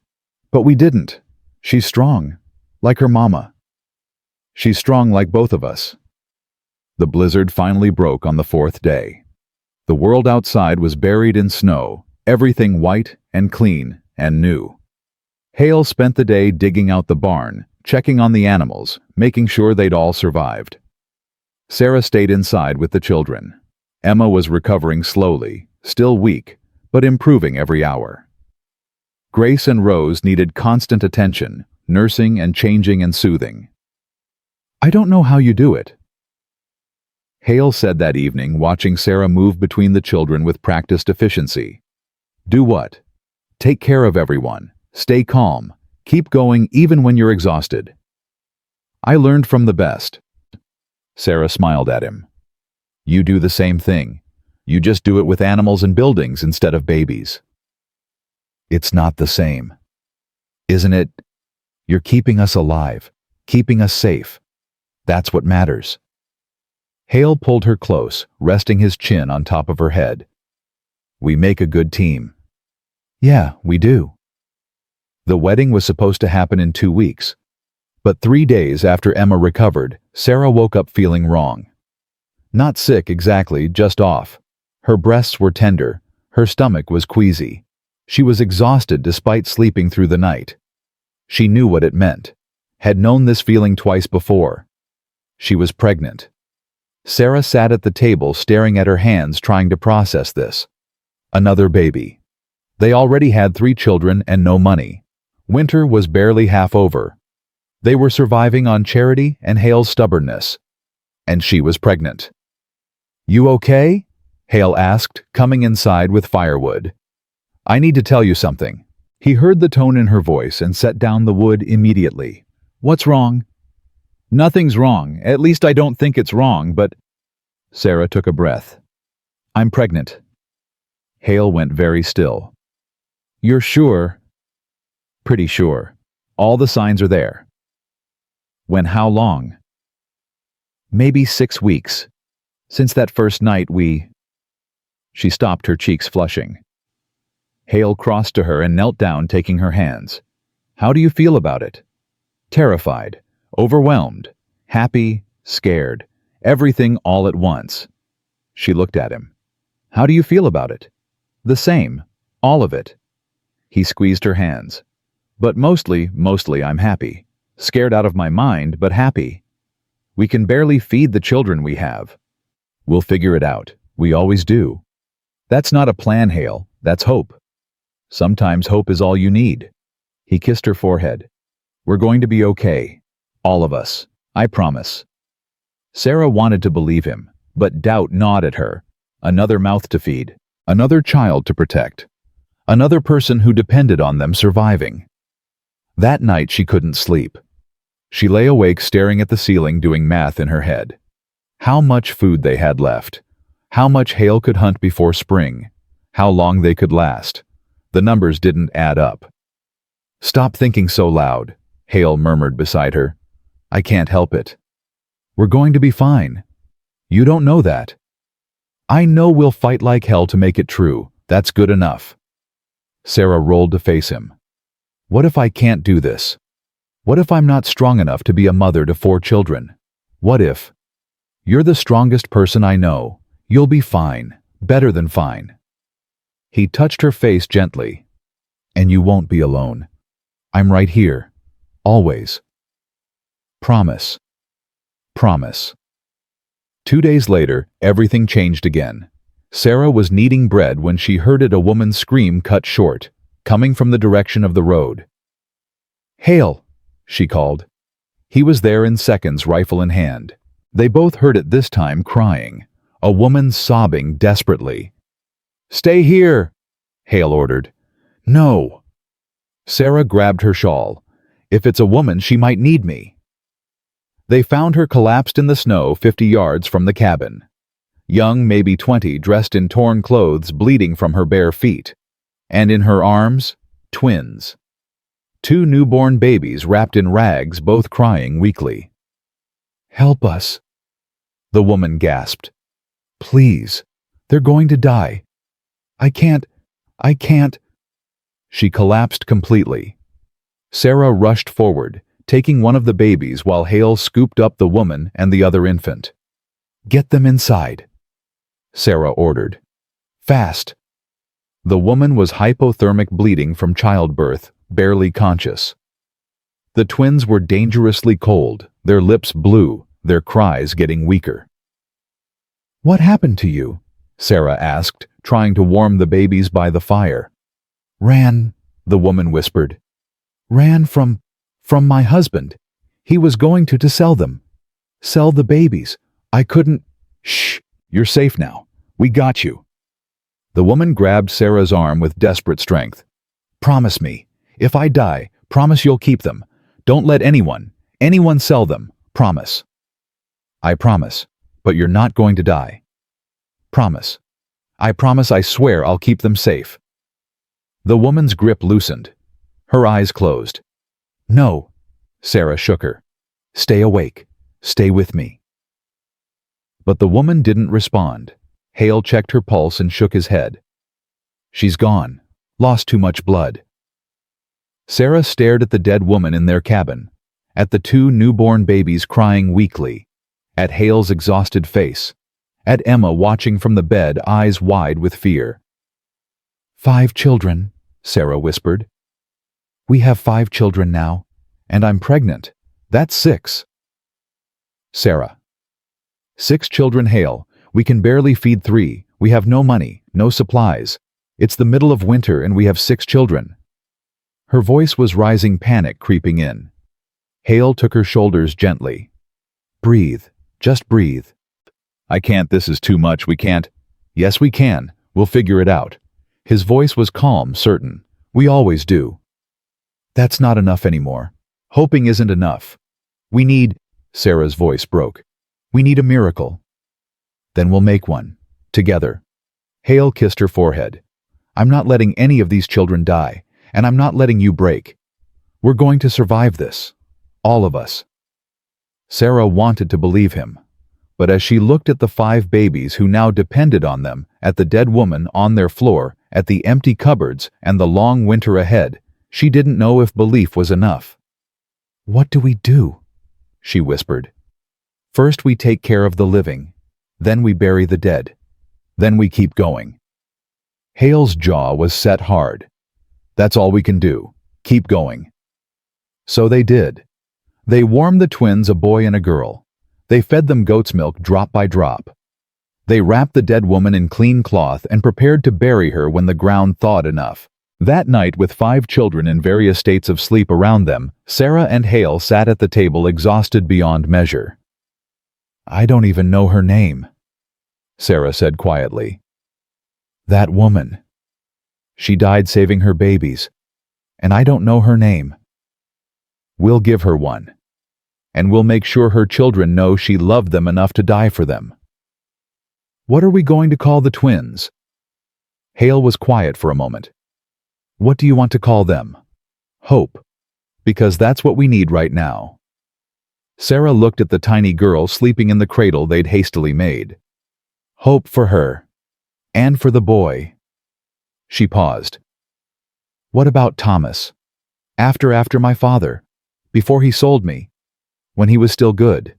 "But we didn't. She's strong, like her mama. She's strong like both of us." The blizzard finally broke on the 4th day. The world outside was buried in snow, everything white and clean and new. Hail spent the day digging out the barn, checking on the animals, making sure they'd all survived. Sarah stayed inside with the children. Emma was recovering slowly, still weak, but improving every hour. Grace and Rose needed constant attention, nursing and changing and soothing. "I don't know how you do it," Hail said that evening, watching Sarah move between the children with practiced efficiency. "Do what? Take care of everyone. Stay calm. Keep going even when you're exhausted." "I learned from the best." Sarah smiled at him. "You do the same thing. You just do it with animals and buildings instead of babies." "It's not the same. Isn't it? You're keeping us alive, keeping us safe. That's what matters." Hail pulled her close, resting his chin on top of her head. "We make a good team." "Yeah, we do." The wedding was supposed to happen in 2 weeks, But 3 days after Emma recovered, Sarah woke up feeling wrong. Not sick exactly, just off. Her breasts were tender, her stomach was queasy. She was exhausted despite sleeping through the night. She knew what it meant. Had known this feeling twice before. She was pregnant. Sarah sat at the table staring at her hands trying to process this. Another baby. They already had 3 children and no money. Winter was barely half over. They were surviving on charity and Hale's stubbornness. And she was pregnant. "You okay?" Hale asked, coming inside with firewood. "I need to tell you something." He heard the tone in her voice and set down the wood immediately. "What's wrong?" "Nothing's wrong. At least I don't think it's wrong, but—" Sarah took a breath. "I'm pregnant." Hale went very still. "You're sure?" "Pretty sure. All the signs are there." "When how long?" "Maybe 6 weeks. Since that first night we—" She stopped, her cheeks flushing. Hale crossed to her and knelt down, taking her hands. "How do you feel about it?" "Terrified, overwhelmed, happy, scared, everything all at once." She looked at him. "How do you feel about it?" "The same, all of it." He squeezed her hands. "But mostly I'm happy. Scared out of my mind, but happy. We can barely feed the children we have. We'll figure it out. We always do. That's not a plan, Hale. That's hope. Sometimes hope is all you need." He kissed her forehead. "We're going to be okay. All of us. I promise." Sarah wanted to believe him, but doubt gnawed at her. Another mouth to feed. Another child to protect. Another person who depended on them surviving. That night she couldn't sleep. She lay awake staring at the ceiling, doing math in her head. How much food they had left. How much Hale could hunt before spring. How long they could last. The numbers didn't add up. "Stop thinking so loud," Hale murmured beside her. "I can't help it. We're going to be fine. You don't know that. I know we'll fight like hell to make it true. That's good enough." Sarah rolled to face him. "What if I can't do this? What if I'm not strong enough to be a mother to 4 children? What if—" "You're the strongest person I know. You'll be fine. Better than fine." He touched her face gently. "And you won't be alone. I'm right here. Always. Promise. Promise." 2 days later, everything changed again. Sarah was kneading bread when she heard a woman's scream cut short, coming from the direction of the road. "Hale!" she called. He was there in seconds, rifle in hand. They both heard it this time, crying. A woman sobbing desperately. "Stay here!" Hale ordered. "No!" Sarah grabbed her shawl. "If it's a woman, she might need me." They found her collapsed in the snow 50 yards from the cabin. Young, maybe 20, dressed in torn clothes, bleeding from her bare feet. And in her arms, twins. 2 newborn babies wrapped in rags, both crying weakly. "Help us," the woman gasped. "Please, they're going to die. I can't. She collapsed completely. Sarah rushed forward, taking one of the babies while Hale scooped up the woman and the other infant. "Get them inside," Sarah ordered. "Fast." The woman was hypothermic, bleeding from childbirth, barely conscious. The twins were dangerously cold, their lips blue, their cries getting weaker. "What happened to you?" Sarah asked, trying to warm the babies by the fire. "Ran," the woman whispered. "Ran from my husband. He was going to sell them. Sell the babies. I couldn't—" "Shh, you're safe now. We got you." The woman grabbed Sarah's arm with desperate strength. "Promise me. If I die, promise you'll keep them. Don't let anyone sell them. Promise." "I promise, but you're not going to die." "Promise." "I promise, I swear I'll keep them safe." The woman's grip loosened. Her eyes closed. "No," Sarah shook her. "Stay awake. Stay with me." But the woman didn't respond. Hale checked her pulse and shook his head. "She's gone. Lost too much blood." Sarah stared at the dead woman in their cabin. at the two newborn babies crying weakly, at Hale's exhausted face, at Emma watching from the bed, eyes wide with fear. 5 children, Sarah whispered. We have 5 children now, and I'm pregnant. That's 6. Sarah. 6 children, Hale. We can barely feed 3. We have no money, no supplies. It's the middle of winter and we have 6 children. Her voice was rising, panic creeping in. Hale took her shoulders gently. Breathe. Just breathe. I can't. This is too much. We can't. Yes, we can. We'll figure it out. His voice was calm, certain. We always do. That's not enough anymore. Hoping isn't enough. We need... Sarah's voice broke. We need a miracle. Then we'll make one. Together. Hale kissed her forehead. I'm not letting any of these children die, and I'm not letting you break. We're going to survive this. All of us. Sarah wanted to believe him. But as she looked at the 5 babies who now depended on them, at the dead woman on their floor, at the empty cupboards and the long winter ahead, she didn't know if belief was enough. What do we do? She whispered. First we take care of the living. Then we bury the dead. Then we keep going. Hale's jaw was set hard. That's all we can do. Keep going. So they did. They warmed the twins, a boy and a girl. They fed them goat's milk drop by drop. They wrapped the dead woman in clean cloth and prepared to bury her when the ground thawed enough. That night, with 5 children in various states of sleep around them, Sarah and Hale sat at the table, exhausted beyond measure. I don't even know her name, Sarah said quietly. That woman. She died saving her babies, and I don't know her name. We'll give her one, and we'll make sure her children know she loved them enough to die for them. What are we going to call the twins? Hale was quiet for a moment. What do you want to call them? Hope, because that's what we need right now. Sarah looked at the tiny girl sleeping in the cradle they'd hastily made. Hope for her, and for the boy. She paused. What about Thomas? After my father, before he sold me, when he was still good.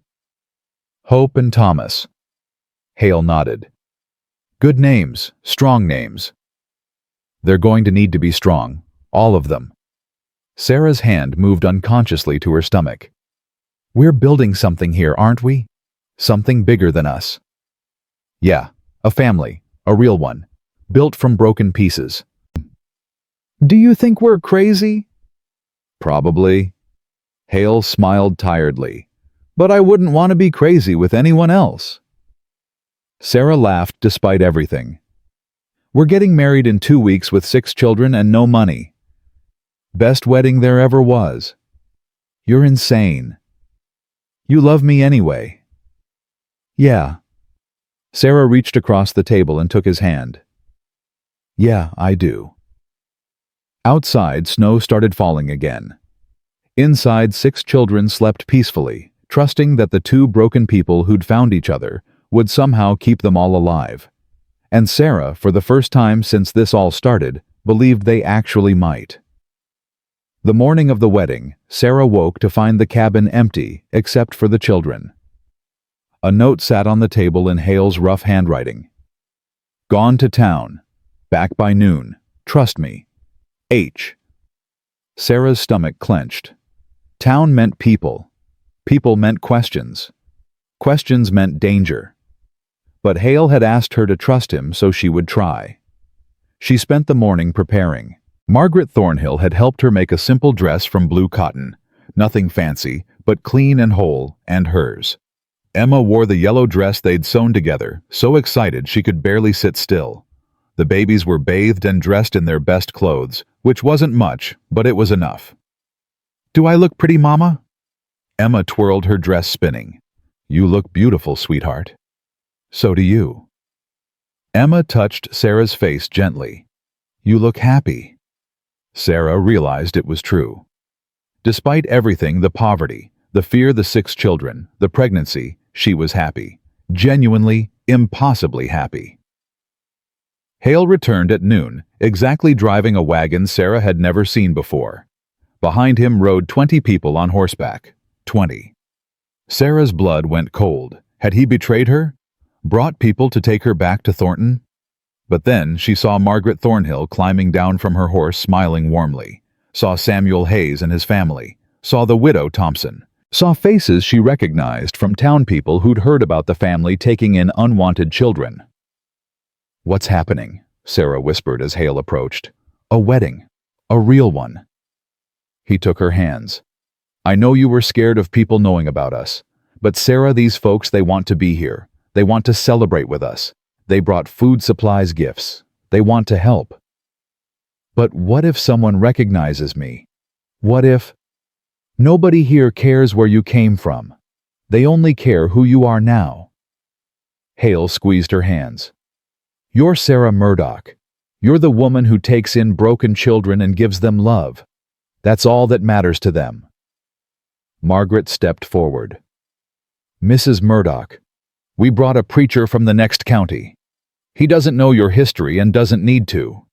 Hope and Thomas. Hale nodded. Good names, strong names. They're going to need to be strong, all of them. Sarah's hand moved unconsciously to her stomach. We're building something here, aren't we? Something bigger than us. Yeah, a family, a real one, built from broken pieces. Do you think we're crazy? Probably. Hale smiled tiredly. But I wouldn't want to be crazy with anyone else. Sarah laughed despite everything. We're getting married in 2 weeks with 6 children and no money. Best wedding there ever was. You're insane. You love me anyway. Yeah. Sarah reached across the table and took his hand. Yeah, I do. Outside, snow started falling again. Inside, 6 children slept peacefully, trusting that the 2 broken people who'd found each other would somehow keep them all alive. And Sarah, for the first time since this all started, believed they actually might. The morning of the wedding, Sarah woke to find the cabin empty, except for the children. A note sat on the table in Hale's rough handwriting. Gone to town. Back by noon. Trust me. H. Sarah's stomach clenched. Town meant people. People meant questions. Questions meant danger. But Hale had asked her to trust him, so she would try. She spent the morning preparing. Margaret Thornhill had helped her make a simple dress from blue cotton. Nothing fancy, but clean and whole, and hers. Emma wore the yellow dress they'd sewn together, so excited she could barely sit still. The babies were bathed and dressed in their best clothes, which wasn't much, but it was enough. Do I look pretty, Mama? Emma twirled her dress, spinning. You look beautiful, sweetheart. So do you. Emma touched Sarah's face gently. You look happy. Sarah realized it was true. Despite everything, the poverty, the fear, the 6 children, the pregnancy, she was happy. Genuinely, impossibly happy. Hale returned at noon, exactly driving a wagon Sarah had never seen before. Behind him rode 20 people on horseback. 20. Sarah's blood went cold. Had he betrayed her? Brought people to take her back to Thornton? But then she saw Margaret Thornhill climbing down from her horse smiling warmly, saw Samuel Hayes and his family, saw the widow Thompson, saw faces she recognized from town people who'd heard about the family taking in unwanted children. "What's happening?" Sarah whispered as Hale approached. "A wedding. A real one." He took her hands. "I know you were scared of people knowing about us. But Sarah, these folks, they want to be here. They want to celebrate with us. They brought food supplies, gifts. They want to help." "But what if someone recognizes me? What if—" "Nobody here cares where you came from. They only care who you are now." Hale squeezed her hands. "You're Sarah Murdoch. You're the woman who takes in broken children and gives them love. That's all that matters to them." Margaret stepped forward. "Mrs. Murdoch, we brought a preacher from the next county. He doesn't know your history and doesn't need to.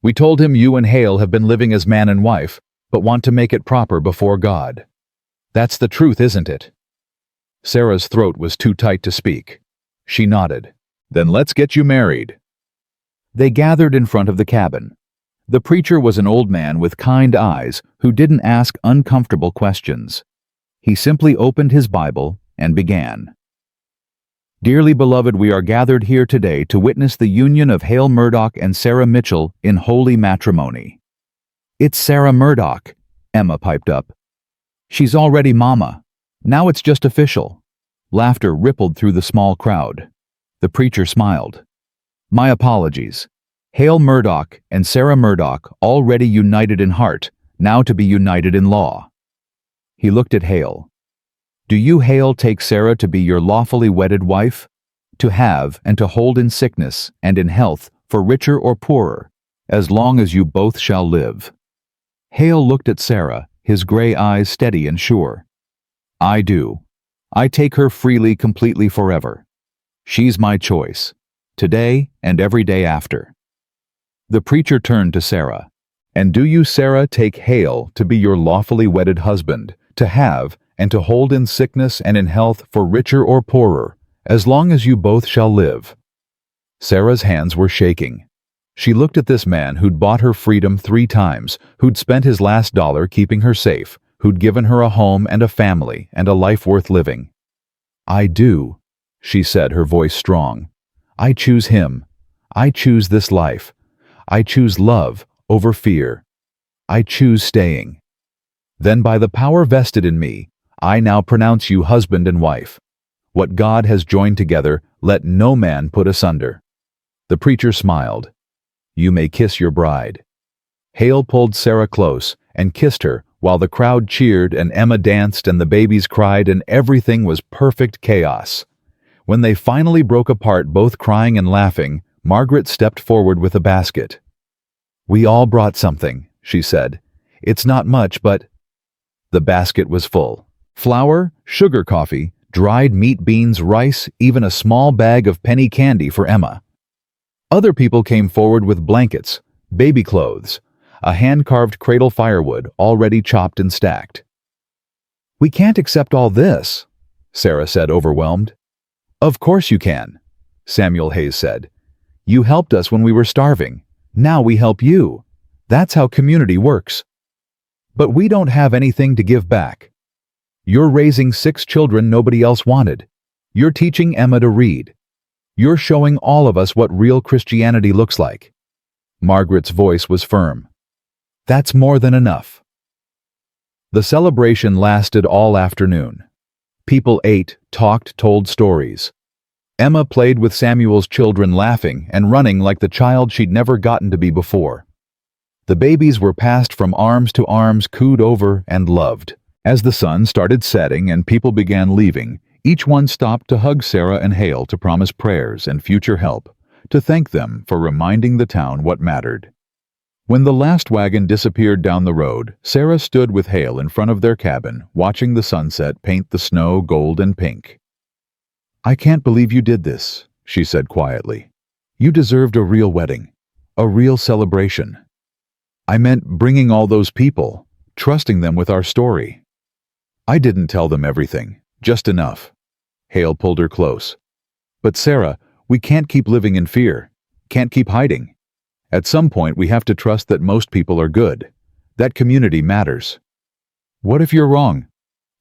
We told him you and Hale have been living as man and wife, but want to make it proper before God. That's the truth, isn't it?" Sarah's throat was too tight to speak. She nodded. "Then let's get you married." They gathered in front of the cabin. The preacher was an old man with kind eyes who didn't ask uncomfortable questions. He simply opened his Bible and began. "Dearly beloved, we are gathered here today to witness the union of Hail Murdoch and Sarah Mitchell in holy matrimony." "It's Sarah Murdoch," Emma piped up. "She's already mama. Now it's just official." Laughter rippled through the small crowd. The preacher smiled. "My apologies. Hail Murdoch and Sarah Murdoch, already united in heart, now to be united in law." He looked at Hale. "Do you, Hale, take Sarah to be your lawfully wedded wife? To have and to hold in sickness and in health, for richer or poorer, as long as you both shall live?" Hale looked at Sarah, his gray eyes steady and sure. "I do. I take her freely, completely, forever. She's my choice, today and every day after." The preacher turned to Sarah. "And do you, Sarah, take Hale to be your lawfully wedded husband, to have and to hold in sickness and in health, for richer or poorer, as long as you both shall live?" Sarah's hands were shaking. She looked at this man who'd bought her freedom 3 times, who'd spent his last dollar keeping her safe, who'd given her a home and a family and a life worth living. "I do," she said, her voice strong. "I choose him. I choose this life. I choose love over fear. I choose staying. Then by the power vested in me, I now pronounce you husband and wife. What God has joined together, let no man put asunder." The preacher smiled. "You may kiss your bride." Hale pulled Sarah close and kissed her while the crowd cheered and Emma danced and the babies cried and everything was perfect chaos. When they finally broke apart, both crying and laughing, Margaret stepped forward with a basket. "We all brought something," she said. "It's not much, but—" The basket was full. Flour, sugar coffee, dried meat, beans, rice, even a small bag of penny candy for Emma. Other people came forward with blankets, baby clothes, a hand-carved cradle firewood already chopped and stacked. "We can't accept all this," Sarah said, overwhelmed. "Of course you can," Samuel Hayes said. "You helped us when we were starving. Now we help you. That's how community works. But we don't have anything to give back. You're raising 6 children nobody else wanted. You're teaching Emma to read. You're showing all of us what real Christianity looks like." Margaret's voice was firm. "That's more than enough." The celebration lasted all afternoon. People ate, talked, told stories. Emma played with Samuel's children, laughing and running like the child she'd never gotten to be before. The babies were passed from arms to arms, cooed over and loved. As the sun started setting and people began leaving, each one stopped to hug Sarah and Hale, to promise prayers and future help, to thank them for reminding the town what mattered. When the last wagon disappeared down the road, Sarah stood with Hale in front of their cabin, watching the sunset paint the snow gold and pink. "I can't believe you did this," she said quietly. "You deserved a real wedding, a real celebration. I meant bringing all those people, trusting them with our story." I didn't tell them everything, just enough. Hale pulled her close. But Sarah, we can't keep living in fear. Can't keep hiding. At some point we have to trust that most people are good. That community matters. What if you're wrong?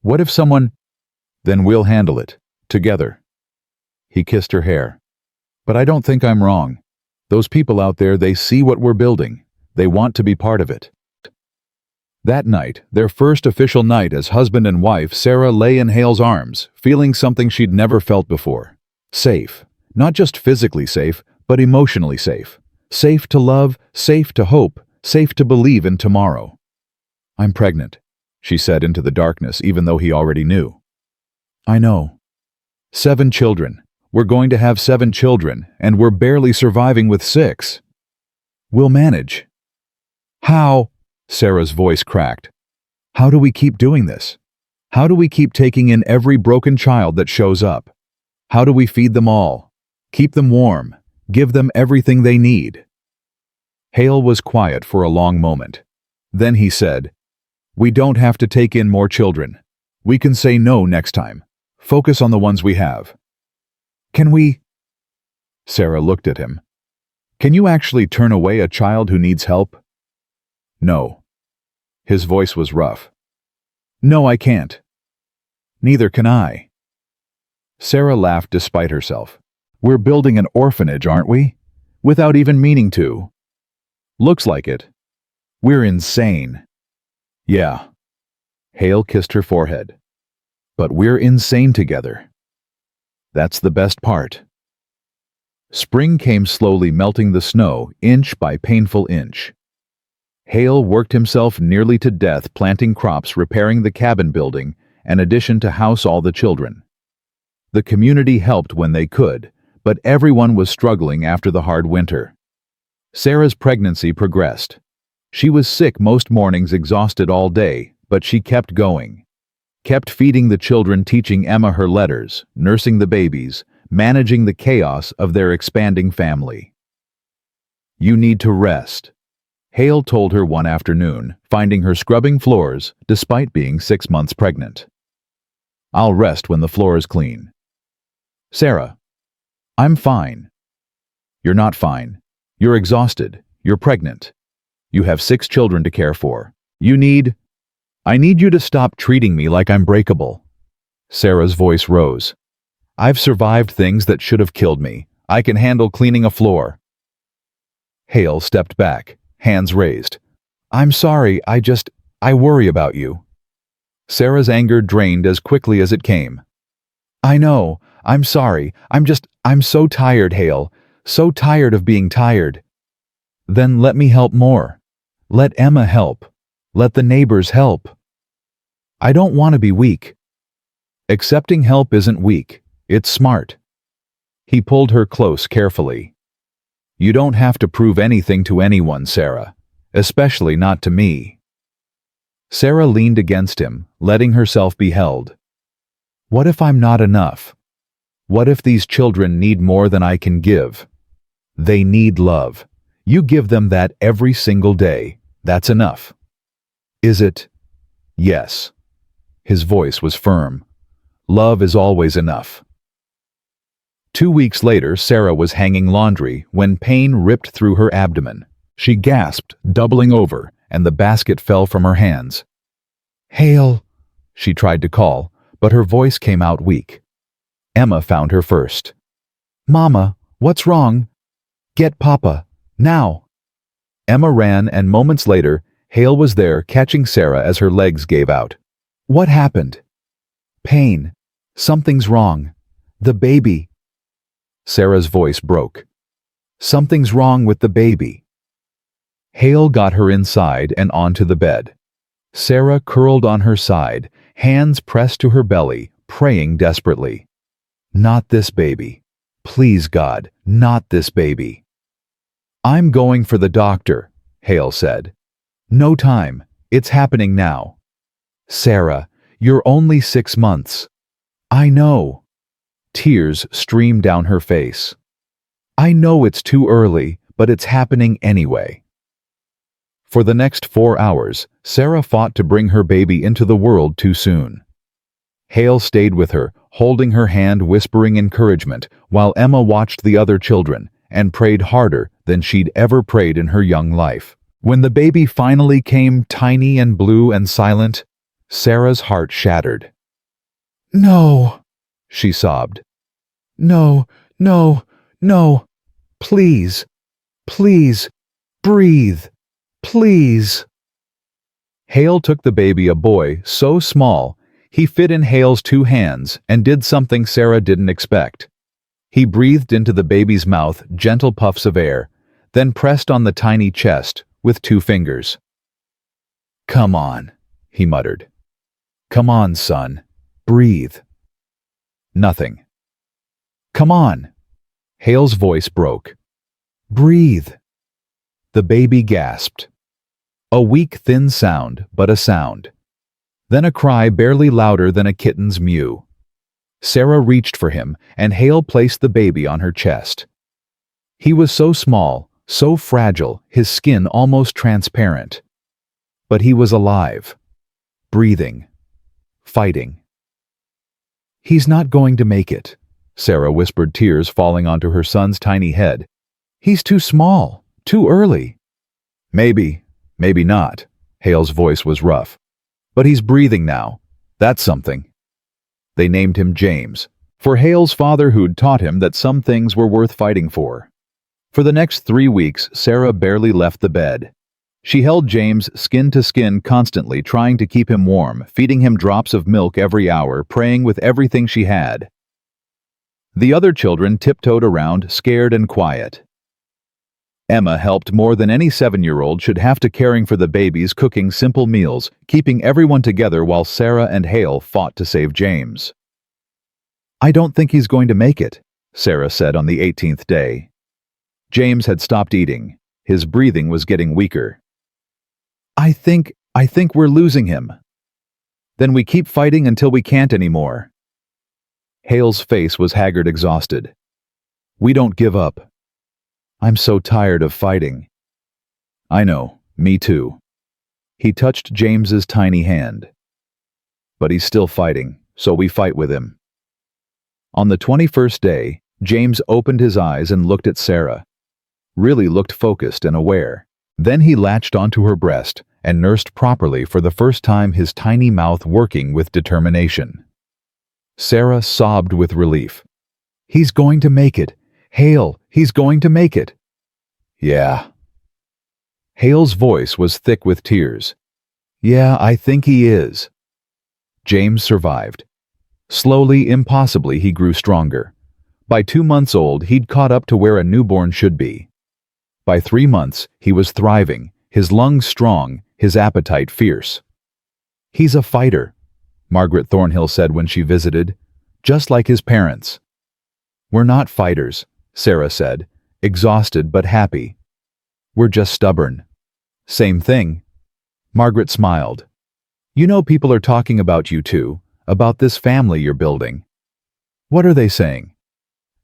What if someone... Then we'll handle it. Together. He kissed her hair. But I don't think I'm wrong. Those people out there, they see what we're building. They want to be part of it. That night, their first official night as husband and wife, Sarah lay in Hale's arms, feeling something she'd never felt before. Safe. Not just physically safe, but emotionally safe. Safe to love, safe to hope, safe to believe in tomorrow. I'm pregnant, she said into the darkness, even though he already knew. I know. 7 children. We're going to have 7 children, and we're barely surviving with 6. We'll manage. How? Sarah's voice cracked. How do we keep doing this? How do we keep taking in every broken child that shows up? How do we feed them all? Keep them warm? Give them everything they need? Hale was quiet for a long moment. Then he said, We don't have to take in more children. We can say no next time. Focus on the ones we have. Can we? Sarah looked at him. Can you actually turn away a child who needs help? No. His voice was rough. No, I can't. Neither can I. Sarah laughed despite herself. We're building an orphanage, aren't we? Without even meaning to. Looks like it. We're insane. Yeah. Hale kissed her forehead. But we're insane together. That's the best part. Spring came slowly, melting the snow, inch by painful inch. Hale worked himself nearly to death planting crops, repairing the cabin building, an addition to house all the children. The community helped when they could, but everyone was struggling after the hard winter. Sarah's pregnancy progressed. She was sick most mornings, exhausted all day, but she kept going. Kept feeding the children, teaching Emma her letters, nursing the babies, managing the chaos of their expanding family. You need to rest, Hale told her one afternoon, finding her scrubbing floors despite being 6 months pregnant. I'll rest when the floor is clean. Sarah, I'm fine. You're not fine. You're exhausted. You're pregnant. You have 6 children to care for. I need you to stop treating me like I'm breakable. Sarah's voice rose. I've survived things that should have killed me. I can handle cleaning a floor. Hale stepped back, hands raised. I'm sorry, I worry about you. Sarah's anger drained as quickly as it came. I know, I'm sorry, I'm so tired, Hale. So tired of being tired. Then let me help more. Let Emma help. Let the neighbors help. I don't want to be weak. Accepting help isn't weak, it's smart. He pulled her close carefully. You don't have to prove anything to anyone, Sarah, especially not to me. Sarah leaned against him, letting herself be held. What if I'm not enough? What if these children need more than I can give? They need love. You give them that every single day. That's enough. Is it? Yes. His voice was firm. Love is always enough. 2 weeks later, Sarah was hanging laundry when pain ripped through her abdomen. She gasped, doubling over, and the basket fell from her hands. Hale, she tried to call, but her voice came out weak. Emma found her first. Mama, what's wrong? Get Papa, now. Emma ran, and moments later, Hale was there, catching Sarah as her legs gave out. What happened? Pain. Something's wrong. The baby. Sarah's voice broke. Something's wrong with the baby. Hale got her inside and onto the bed. Sarah curled on her side, hands pressed to her belly, praying desperately. Not this baby. Please, God, not this baby. I'm going for the doctor, Hale said. No time. It's happening now. Sarah, you're only 6 months. I know. Tears streamed down her face. I know it's too early, but it's happening anyway. For the next 4 hours, Sarah fought to bring her baby into the world too soon. Hale stayed with her, holding her hand, whispering encouragement, while Emma watched the other children and prayed harder than she'd ever prayed in her young life. When the baby finally came, tiny and blue and silent, Sarah's heart shattered. "No," she sobbed. "No, no, no. Please, please, breathe, please." Hale took the baby, a boy so small he fit in Hale's 2 hands, and did something Sarah didn't expect. He breathed into the baby's mouth gentle puffs of air, then pressed on the tiny chest with 2 fingers. "Come on," he muttered. "Come on, son. Breathe." Nothing. "Come on." Hale's voice broke. "Breathe." The baby gasped. A weak, thin sound, but a sound. Then a cry barely louder than a kitten's mew. Sarah reached for him, and Hale placed the baby on her chest. He was so small, so fragile, his skin almost transparent. But he was alive, breathing, fighting. "He's not going to make it," Sarah whispered, tears falling onto her son's tiny head. "He's too small, too early." "Maybe, maybe not." Hale's voice was rough. "But he's breathing now. That's something." They named him James, for Hale's father, who'd taught him that some things were worth fighting for. For the next 3 weeks, Sarah barely left the bed. She held James skin to skin constantly, trying to keep him warm, feeding him drops of milk every hour, praying with everything she had. The other children tiptoed around, scared and quiet. Emma helped more than any 7-year-old should have to, caring for the babies, cooking simple meals, keeping everyone together while Sarah and Hale fought to save James. "I don't think he's going to make it," Sarah said on the 18th day. James had stopped eating. His breathing was getting weaker. I think we're losing him." "Then we keep fighting until we can't anymore." Hale's face was haggard, exhausted. "We don't give up. I'm so tired of fighting." "I know, me too." He touched James's tiny hand. "But he's still fighting, so we fight with him." On the 21st day, James opened his eyes and looked at Sarah. Really looked focused and aware. Then he latched onto her breast and nursed properly, for the first time, his tiny mouth working with determination. Sarah sobbed with relief. "He's going to make it. Hale, he's going to make it." "Yeah." Hale's voice was thick with tears. "Yeah, I think he is." James survived. Slowly, impossibly, he grew stronger. By 2 months old, he'd caught up to where a newborn should be. By 3 months, he was thriving, his lungs strong, his appetite fierce. "He's a fighter," Margaret Thornhill said when she visited, "just like his parents." "We're not fighters," Sarah said, exhausted but happy. "We're just stubborn." "Same thing." Margaret smiled. "You know, people are talking about you too, about this family you're building." "What are they saying?"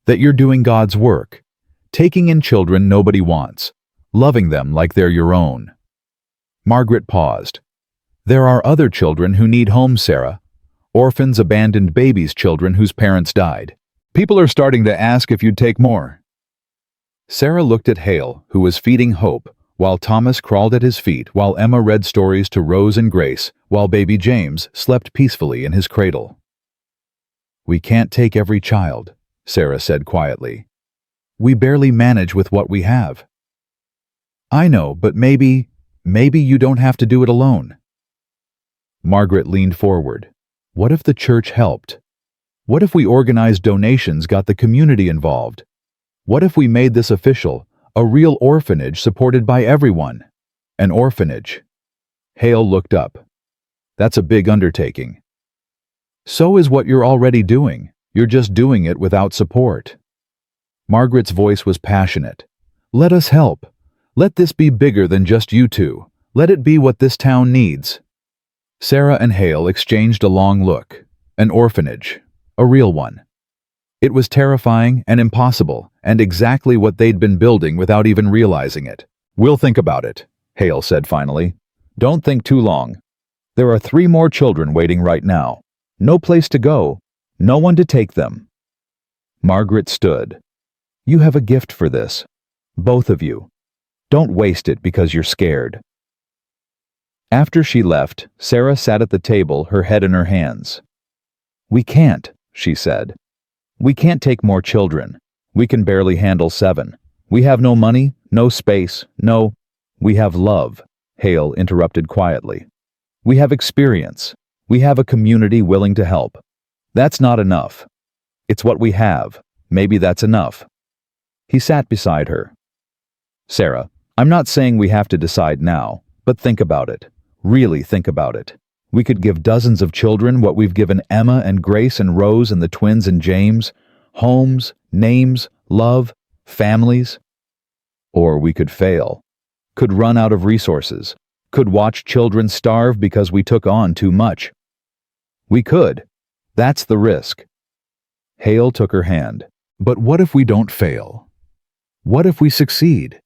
"That you're doing God's work, taking in children nobody wants, loving them like they're your own." Margaret paused. "There are other children who need homes, Sarah. Orphans, abandoned babies, children whose parents died. People are starting to ask if you'd take more." Sarah looked at Hale, who was feeding hope, while Thomas crawled at his feet, while Emma read stories to Rose and Grace, while baby James slept peacefully in his cradle. "We can't take every child," Sarah said quietly. "We barely manage with what we have." "I know, but maybe you don't have to do it alone." Margaret leaned forward. "What if the church helped? What if we organized donations, got the community involved? What if we made this official, a real orphanage supported by everyone? An orphanage." Hale looked up. "That's a big undertaking." "So is what you're already doing. You're just doing it without support." Margaret's voice was passionate. "Let us help. Let this be bigger than just you two. Let it be what this town needs." Sarah and Hale exchanged a long look. An orphanage. A real one. It was terrifying and impossible, and exactly what they'd been building without even realizing it. "We'll think about it," Hale said finally. "Don't think too long. There are 3 more children waiting right now. No place to go. No one to take them. Margaret stood. You have a gift for this. Both of you. Don't waste it because you're scared. After she left, Sarah sat at the table, her head in her hands. We can't, she said. We can't take more children. We can barely handle 7. We have no money, no space, no... We have love, Hail interrupted quietly. We have experience. We have a community willing to help. That's not enough. It's what we have. Maybe that's enough. He sat beside her. Sarah, I'm not saying we have to decide now, but think about it. Really think about it. We could give dozens of children what we've given Emma and Grace and Rose and the twins and James, homes, names, love, families. Or we could fail, could run out of resources, could watch children starve because we took on too much. We could. That's the risk. Hail took her hand. But what if we don't fail? What if we succeed?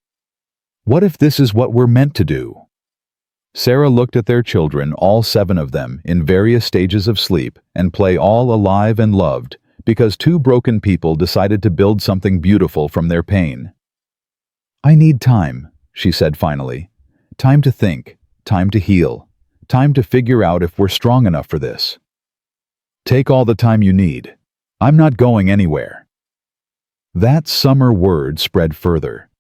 What if this is what we're meant to do? Sarah looked at their children, all 7 of them, in various stages of sleep and play, all alive and loved, because 2 broken people decided to build something beautiful from their pain. I need time, she said finally. Time to think, time to heal, time to figure out if we're strong enough for this. Take all the time you need. I'm not going anywhere. That summer word spread further.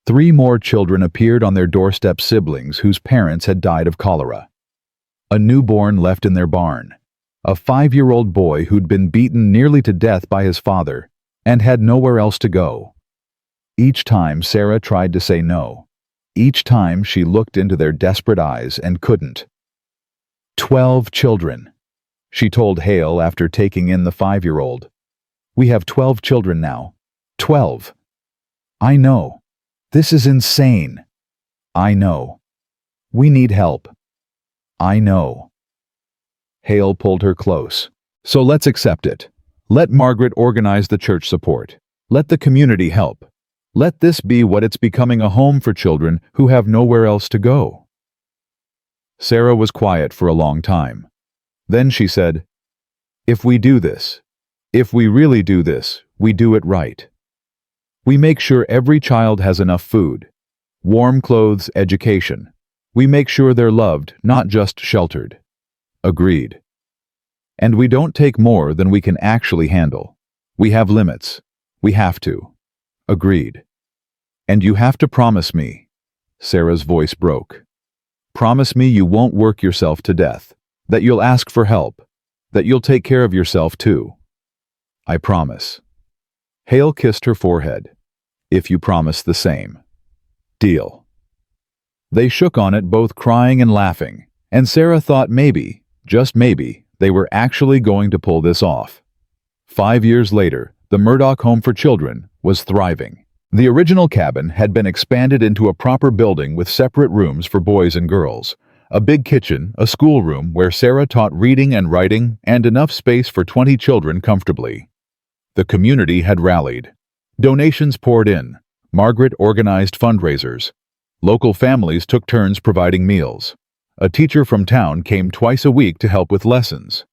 3 more children appeared on their doorstep, siblings whose parents had died of cholera. A newborn left in their barn. A 5-year-old boy who'd been beaten nearly to death by his father and had nowhere else to go. Each time Sarah tried to say no. Each time she looked into their desperate eyes and couldn't. 12 children, she told Hail after taking in the 5-year-old. We have 12 children now. 12. I know. This is insane. I know. We need help. I know. Hail pulled her close. So let's accept it. Let Margaret organize the church support. Let the community help. Let this be what it's becoming, a home for children who have nowhere else to go. Sarah was quiet for a long time. Then she said, if we do this, if we really do this, we do it right. We make sure every child has enough food, warm clothes, education. We make sure they're loved, not just sheltered. Agreed. And we don't take more than we can actually handle. We have limits. We have to. Agreed. And you have to promise me. Sarah's voice broke. Promise me you won't work yourself to death, that you'll ask for help, that you'll take care of yourself too. I promise. Hail kissed her forehead. If you promise the same. Deal. They shook on it, both crying and laughing, and Sarah thought maybe, just maybe, they were actually going to pull this off. 5 years later, the Murdoch Home for Children was thriving. The original cabin had been expanded into a proper building with separate rooms for boys and girls, a big kitchen, a schoolroom where Sarah taught reading and writing, and enough space for 20 children comfortably. The community had rallied. Donations poured in. Margaret organized fundraisers. Local families took turns providing meals. A teacher from town came twice a week to help with lessons.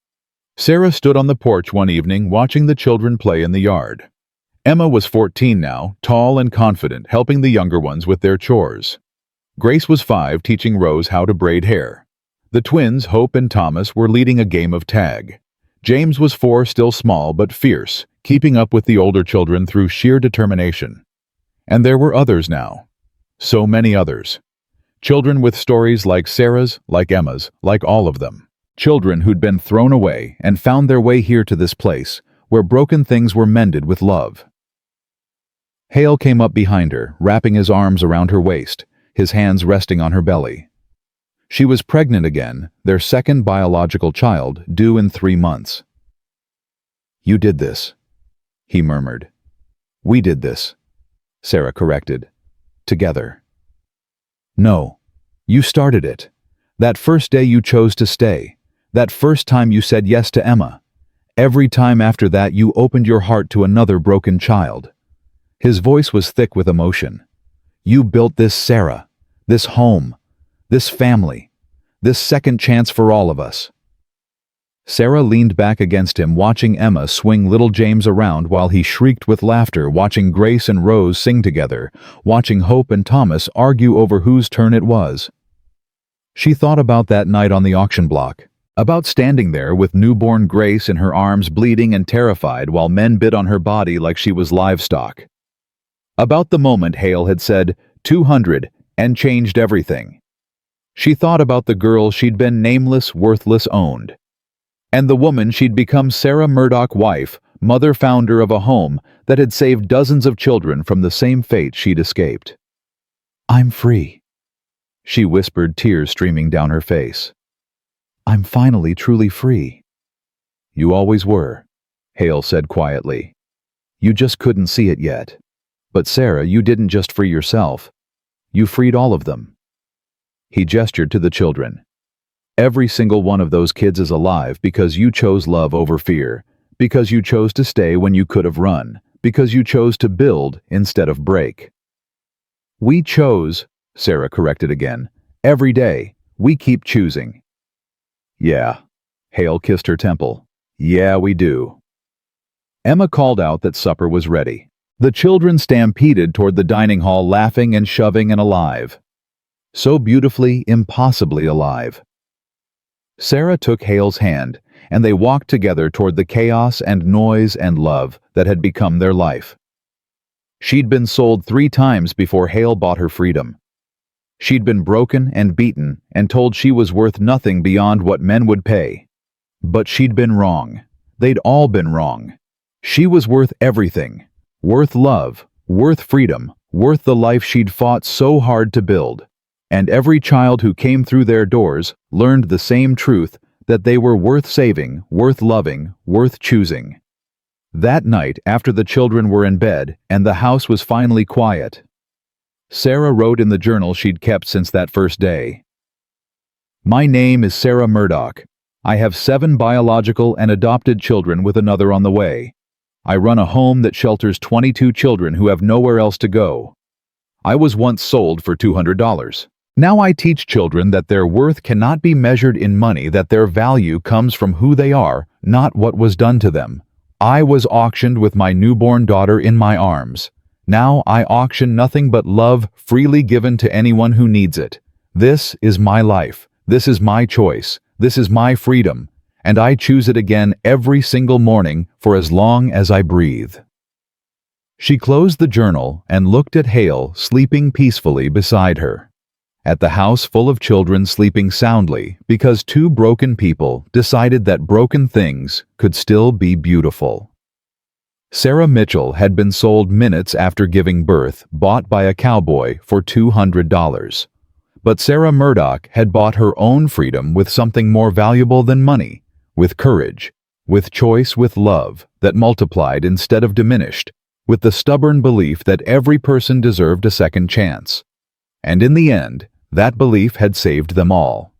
Sarah stood on the porch one evening watching the children play in the yard. Emma was 14 now, tall and confident, helping the younger ones with their chores. Grace was 5, teaching Rose how to braid hair. The twins, Hope and Thomas, were leading a game of tag. James was 4, still small but fierce, keeping up with the older children through sheer determination. And there were others now. So many others. Children with stories like Sarah's, like Emma's, like all of them. Children who'd been thrown away and found their way here to this place, where broken things were mended with love. Hail came up behind her, wrapping his arms around her waist, his hands resting on her belly. She was pregnant again, their second biological child, due in 3 months. You did this, he murmured. We did this, Sarah corrected. Together. No, you started it. That first day you chose to stay. That first time you said yes to Emma. Every time after that you opened your heart to another broken child. His voice was thick with emotion. You built this, Sarah, this home, this family, this second chance for all of us. Sarah leaned back against him, watching Emma swing little James around while he shrieked with laughter, watching Grace and Rose sing together, watching Hope and Thomas argue over whose turn it was. She thought about that night on the auction block, about standing there with newborn Grace in her arms, bleeding and terrified while men bid on her body like she was livestock. About the moment Hail had said, 200, and changed everything. She thought about the girl she'd been nameless, worthless, owned. And the woman she'd become, Sarah Murdoch, wife, mother, founder of a home that had saved dozens of children from the same fate she'd escaped. "I'm free," she whispered, tears streaming down her face. "I'm finally truly free." "You always were," Hail said quietly. "You just couldn't see it yet. But Sarah, you didn't just free yourself. You freed all of them." He gestured to the children. "Every single one of those kids is alive because you chose love over fear, because you chose to stay when you could have run, because you chose to build instead of break." "We chose," Sarah corrected again. "Every day, we keep choosing." "Yeah," Hail kissed her temple. "Yeah, we do." Emma called out that supper was ready. The children stampeded toward the dining hall, laughing and shoving and alive. So beautifully, impossibly alive. Sarah took Hail's hand, and they walked together toward the chaos and noise and love that had become their life. She'd been sold 3 times before Hail bought her freedom. She'd been broken and beaten and told she was worth nothing beyond what men would pay. But she'd been wrong. They'd all been wrong. She was worth everything. Worth love, worth freedom, worth the life she'd fought so hard to build. And every child who came through their doors learned the same truth, that they were worth saving, worth loving, worth choosing. That night, after the children were in bed and the house was finally quiet, Sarah wrote in the journal she'd kept since that first day, "My name is Sarah Murdoch. I have 7 biological and adopted children with another on the way. I run a home that shelters 22 children who have nowhere else to go. I was once sold for $200. Now I teach children that their worth cannot be measured in money, that their value comes from who they are, not what was done to them. I was auctioned with my newborn daughter in my arms. Now I auction nothing but love freely given to anyone who needs it. This is my life. This is my choice. This is my freedom. And I choose it again every single morning for as long as I breathe." She closed the journal and looked at Hail sleeping peacefully beside her. At the house full of children sleeping soundly because 2 broken people decided that broken things could still be beautiful. Sarah Mitchell had been sold minutes after giving birth, bought by a cowboy for $200. But Sarah Murdoch had bought her own freedom with something more valuable than money, with courage, with choice, with love that multiplied instead of diminished, with the stubborn belief that every person deserved a second chance. And in the end, that belief had saved them all.